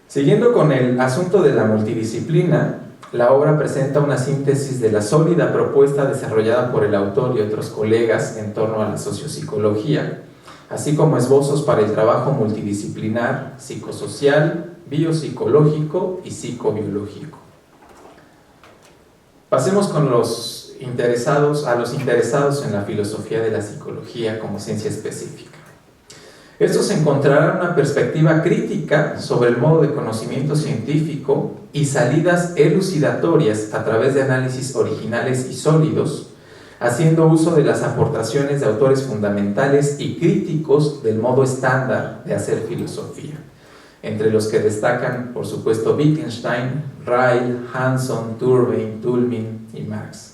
Siguiendo con el asunto de la multidisciplina, la obra presenta una síntesis de la sólida propuesta desarrollada por el autor y otros colegas en torno a la sociopsicología, así como esbozos para el trabajo multidisciplinar, psicosocial, biopsicológico y psicobiológico. Pasemos con los interesados en la filosofía de la psicología como ciencia específica. Estos encontrarán una perspectiva crítica sobre el modo de conocimiento científico y salidas elucidatorias a través de análisis originales y sólidos, haciendo uso de las aportaciones de autores fundamentales y críticos del modo estándar de hacer filosofía, entre los que destacan, por supuesto, Wittgenstein, Ryle, Hanson, Turbein, Toulmin y Marx.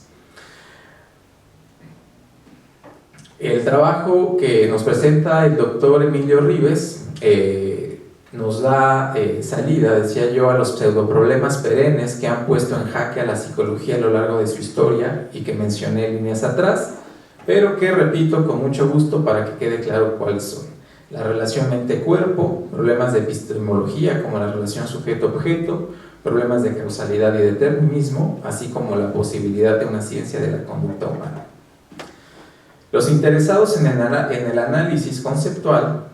El trabajo que nos presenta el doctor Emilio Ribes nos da salida, decía yo, a los pseudoproblemas perennes que han puesto en jaque a la psicología a lo largo de su historia y que mencioné líneas atrás, pero que repito con mucho gusto para que quede claro cuáles son. La relación mente-cuerpo, problemas de epistemología como la relación sujeto-objeto, problemas de causalidad y determinismo, así como la posibilidad de una ciencia de la conducta humana. Los interesados en el análisis conceptual,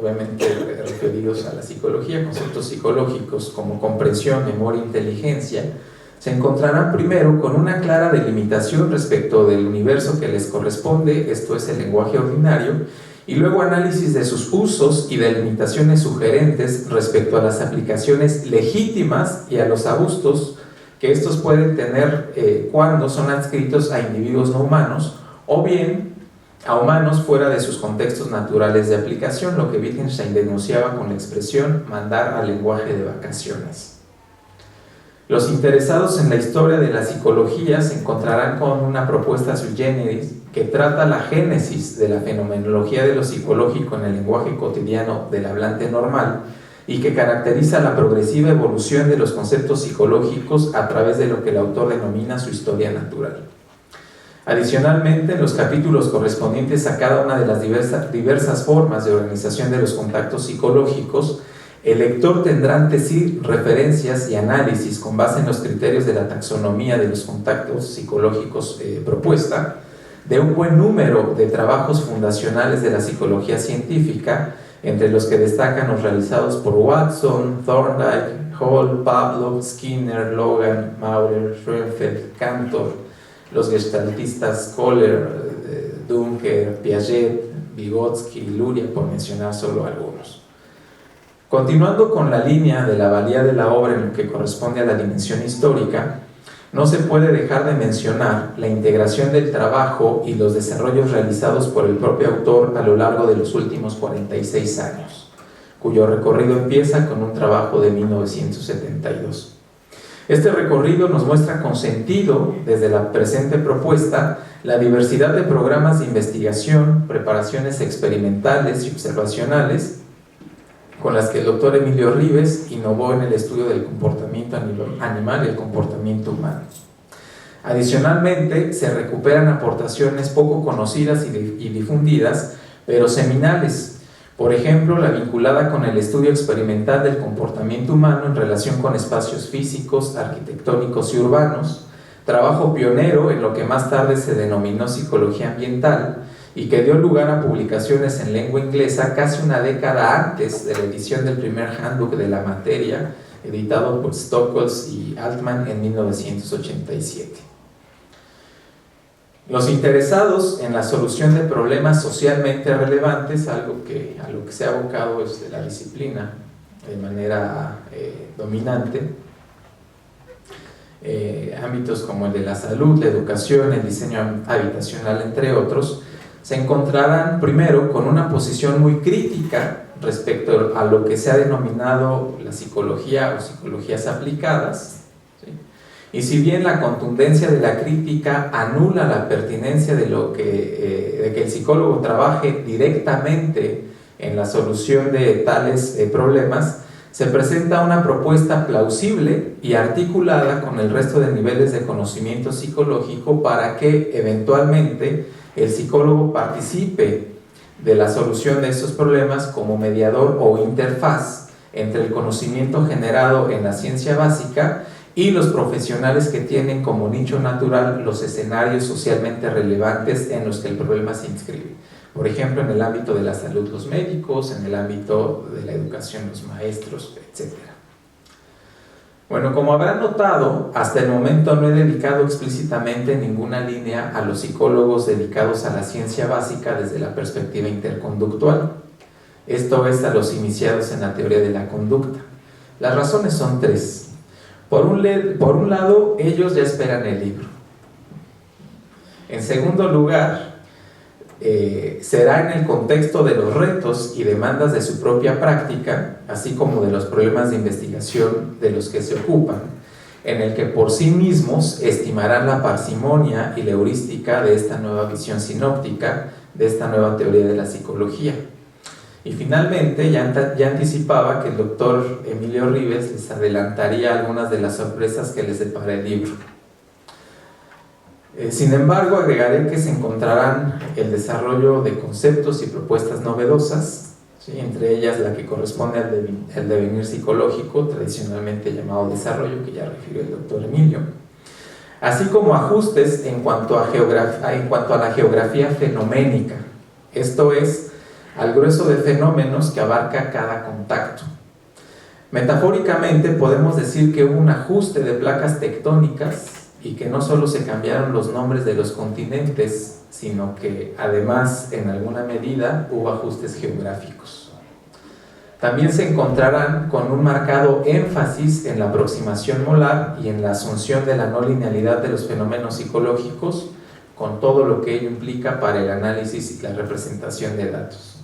obviamente referidos a la psicología, conceptos psicológicos como comprensión, memoria e inteligencia, se encontrarán primero con una clara delimitación respecto del universo que les corresponde, esto es el lenguaje ordinario, y luego análisis de sus usos y de limitaciones sugerentes respecto a las aplicaciones legítimas y a los abusos que estos pueden tener cuando son adscritos a individuos no humanos o bien a humanos fuera de sus contextos naturales de aplicación, lo que Wittgenstein denunciaba con la expresión mandar al lenguaje de vacaciones. Los interesados en la historia de la psicología se encontrarán con una propuesta sui generis que trata la génesis de la fenomenología de lo psicológico en el lenguaje cotidiano del hablante normal y que caracteriza la progresiva evolución de los conceptos psicológicos a través de lo que el autor denomina su historia natural. Adicionalmente, en los capítulos correspondientes a cada una de las diversas formas de organización de los contactos psicológicos, el lector tendrá ante sí referencias y análisis con base en los criterios de la taxonomía de los contactos psicológicos propuesta, de un buen número de trabajos fundacionales de la psicología científica, entre los que destacan los realizados por Watson, Thorndike, Hall, Pavlov, Skinner, Logan, Maurer, Schoenfeld, Cantor, los gestaltistas Kohler, Dunker, Piaget, Vygotsky, Luria, por mencionar solo algunos. Continuando con la línea de la valía de la obra en lo que corresponde a la dimensión histórica, no se puede dejar de mencionar la integración del trabajo y los desarrollos realizados por el propio autor a lo largo de los últimos 46 años, cuyo recorrido empieza con un trabajo de 1972. Este recorrido nos muestra con sentido, desde la presente propuesta, la diversidad de programas de investigación, preparaciones experimentales y observacionales con las que el doctor Emilio Ribes innovó en el estudio del comportamiento animal y el comportamiento humano. Adicionalmente, se recuperan aportaciones poco conocidas y difundidas, pero seminales. Por ejemplo, la vinculada con el estudio experimental del comportamiento humano en relación con espacios físicos, arquitectónicos y urbanos, trabajo pionero en lo que más tarde se denominó psicología ambiental, y que dio lugar a publicaciones en lengua inglesa casi una década antes de la edición del primer handbook de la materia, editado por Stockholz y Altman en 1987. Los interesados en la solución de problemas socialmente relevantes, a lo que se ha abocado es la disciplina de manera dominante, ámbitos como el de la salud, la educación, el diseño habitacional, entre otros, se encontrarán primero con una posición muy crítica respecto a lo que se ha denominado la psicología o psicologías aplicadas, ¿sí? Y si bien la contundencia de la crítica anula la pertinencia de que el psicólogo trabaje directamente en la solución de tales problemas, se presenta una propuesta plausible y articulada con el resto de niveles de conocimiento psicológico para que eventualmente el psicólogo participe de la solución de estos problemas como mediador o interfaz entre el conocimiento generado en la ciencia básica y los profesionales que tienen como nicho natural los escenarios socialmente relevantes en los que el problema se inscribe. Por ejemplo, en el ámbito de la salud, los médicos, en el ámbito de la educación, los maestros, etc. Bueno, como habrán notado, hasta el momento no he dedicado explícitamente ninguna línea a los psicólogos dedicados a la ciencia básica desde la perspectiva interconductual. Esto es, a los iniciados en la teoría de la conducta. Las razones son tres. Por un lado, ellos ya esperan el libro. En segundo lugar, será en el contexto de los retos y demandas de su propia práctica, así como de los problemas de investigación de los que se ocupan, en el que por sí mismos estimarán la parsimonia y la heurística de esta nueva visión sinóptica, de esta nueva teoría de la psicología. Y finalmente, ya anticipaba que el doctor Emilio Ribes les adelantaría algunas de las sorpresas que les depara el libro. Sin embargo, agregaré que se encontrarán el desarrollo de conceptos y propuestas novedosas, ¿sí? Entre ellas la que corresponde al devenir psicológico, tradicionalmente llamado desarrollo, que ya refirió el doctor Emilio, así como ajustes en cuanto a la geografía fenoménica, esto es, al grueso de fenómenos que abarca cada contacto. Metafóricamente podemos decir que hubo un ajuste de placas tectónicas y que no solo se cambiaron los nombres de los continentes, sino que además en alguna medida hubo ajustes geográficos. También se encontrarán con un marcado énfasis en la aproximación molar y en la asunción de la no linealidad de los fenómenos psicológicos, con todo lo que ello implica para el análisis y la representación de datos.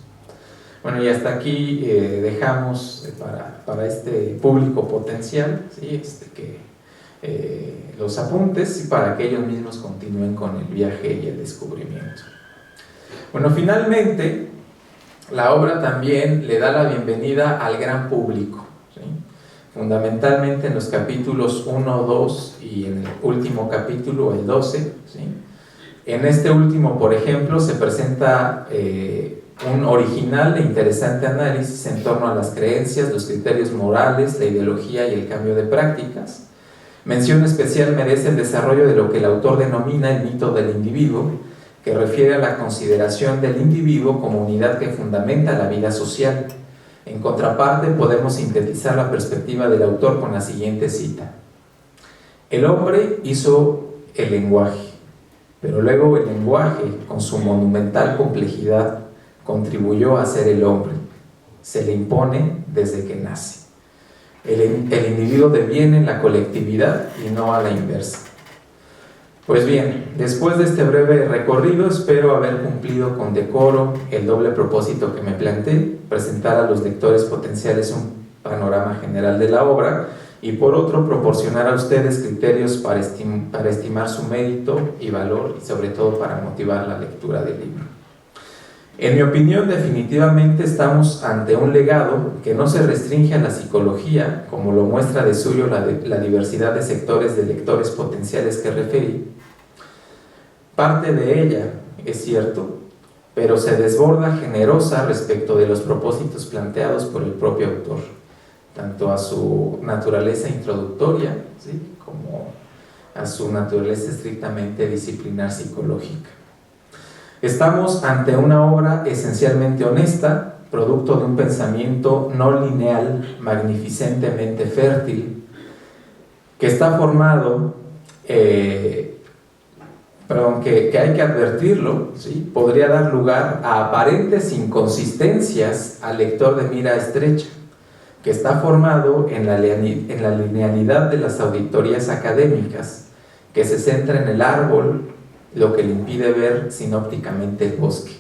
Bueno, y hasta aquí dejamos para este público potencial, ¿sí? Los apuntes y para que ellos mismos continúen con el viaje y el descubrimiento. Bueno, finalmente, la obra también le da la bienvenida al gran público, ¿sí? Fundamentalmente en los capítulos 1, 2 y en el último capítulo, el 12, ¿sí? En este último, por ejemplo, se presenta un original e interesante análisis en torno a las creencias, los criterios morales, la ideología y el cambio de prácticas. Mención especial merece el desarrollo de lo que el autor denomina el mito del individuo, que refiere a la consideración del individuo como unidad que fundamenta la vida social. En contraparte, podemos sintetizar la perspectiva del autor con la siguiente cita: el hombre hizo el lenguaje, pero luego el lenguaje, con su monumental complejidad, contribuyó a ser el hombre. Se le impone desde que nace. El individuo deviene en la colectividad y no a la inversa. Pues bien, después de este breve recorrido, espero haber cumplido con decoro el doble propósito que me planteé: presentar a los lectores potenciales un panorama general de la obra y, por otro, proporcionar a ustedes criterios para estimar su mérito y valor, y sobre todo para motivar la lectura del libro. En mi opinión, definitivamente estamos ante un legado que no se restringe a la psicología, como lo muestra de suyo la diversidad de sectores de lectores potenciales que referí. Parte de ella, es cierto, pero se desborda generosa respecto de los propósitos planteados por el propio autor, tanto a su naturaleza introductoria, ¿sí?, como a su naturaleza estrictamente disciplinar psicológica. Estamos ante una obra esencialmente honesta, producto de un pensamiento no lineal, magnificentemente fértil, que está formado, que hay que advertirlo, ¿sí?, podría dar lugar a aparentes inconsistencias al lector de mira estrecha, que está formado en la linealidad de las auditorías académicas, que se centra en el árbol, lo que le impide ver sinópticamente el bosque.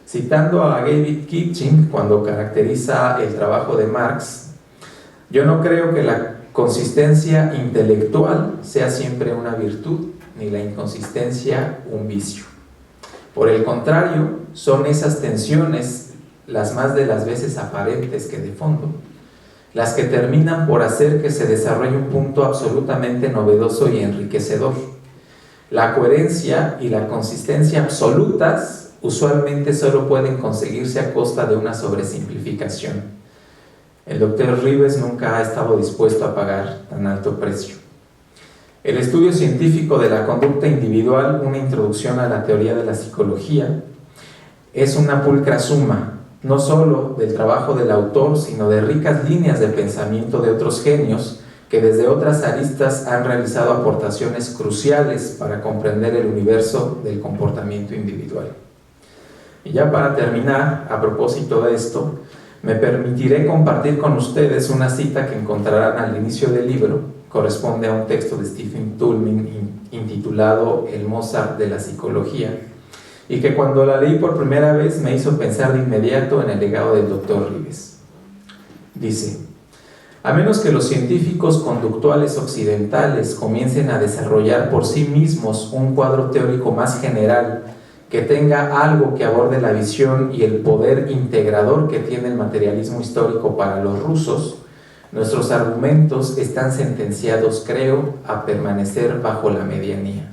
Citando a David Kitching cuando caracteriza el trabajo de Marx: yo no creo que la consistencia intelectual sea siempre una virtud, ni la inconsistencia un vicio. Por el contrario, son esas tensiones, las más de las veces aparentes que de fondo, las que terminan por hacer que se desarrolle un punto absolutamente novedoso y enriquecedor. La coherencia y la consistencia absolutas usualmente solo pueden conseguirse a costa de una sobresimplificación. El Dr. Rives nunca ha estado dispuesto a pagar tan alto precio. El estudio científico de la conducta individual, una introducción a la teoría de la psicología, es una pulcra suma, no solo del trabajo del autor, sino de ricas líneas de pensamiento de otros genios que desde otras aristas han realizado aportaciones cruciales para comprender el universo del comportamiento individual. Y ya para terminar, a propósito de esto, me permitiré compartir con ustedes una cita que encontrarán al inicio del libro. Corresponde a un texto de Stephen Toulmin intitulado El Mozart de la psicología, y que cuando la leí por primera vez me hizo pensar de inmediato en el legado del Dr. Rives. Dice: a menos que los científicos conductuales occidentales comiencen a desarrollar por sí mismos un cuadro teórico más general, que tenga algo que aborde la visión y el poder integrador que tiene el materialismo histórico para los rusos, nuestros argumentos están sentenciados, creo, a permanecer bajo la medianía.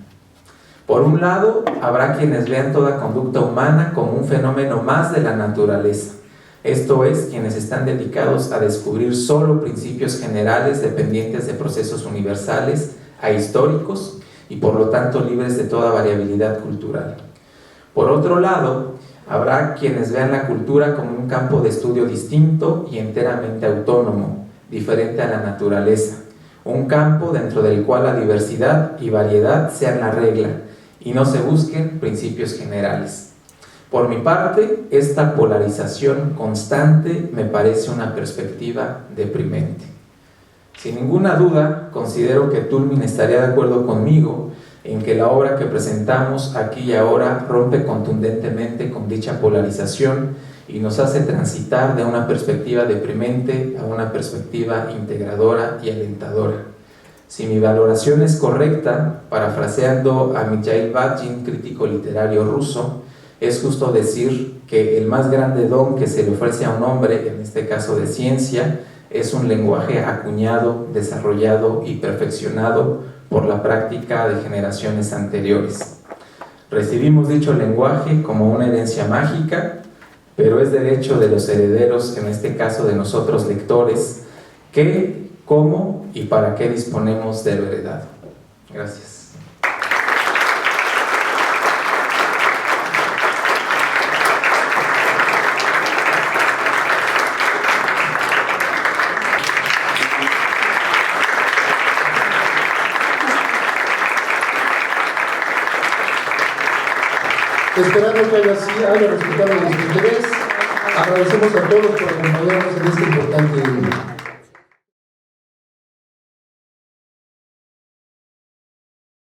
Por un lado, habrá quienes vean toda conducta humana como un fenómeno más de la naturaleza, esto es, quienes están dedicados a descubrir solo principios generales dependientes de procesos universales, ahistóricos y por lo tanto libres de toda variabilidad cultural. Por otro lado, habrá quienes vean la cultura como un campo de estudio distinto y enteramente autónomo, diferente a la naturaleza, un campo dentro del cual la diversidad y variedad sean la regla y no se busquen principios generales. Por mi parte, esta polarización constante me parece una perspectiva deprimente. Sin ninguna duda, considero que Toulmin estaría de acuerdo conmigo en que la obra que presentamos aquí y ahora rompe contundentemente con dicha polarización y nos hace transitar de una perspectiva deprimente a una perspectiva integradora y alentadora. Si mi valoración es correcta, parafraseando a Mikhail Bajin, crítico literario ruso, es justo decir que el más grande don que se le ofrece a un hombre, en este caso de ciencia, es un lenguaje acuñado, desarrollado y perfeccionado por la práctica de generaciones anteriores. Recibimos dicho lenguaje como una herencia mágica, pero es derecho de los herederos, en este caso de nosotros lectores, qué, cómo y para qué disponemos de lo heredado. Gracias. Esperando que haya respetado nuestro interés, agradecemos a todos por acompañarnos en este importante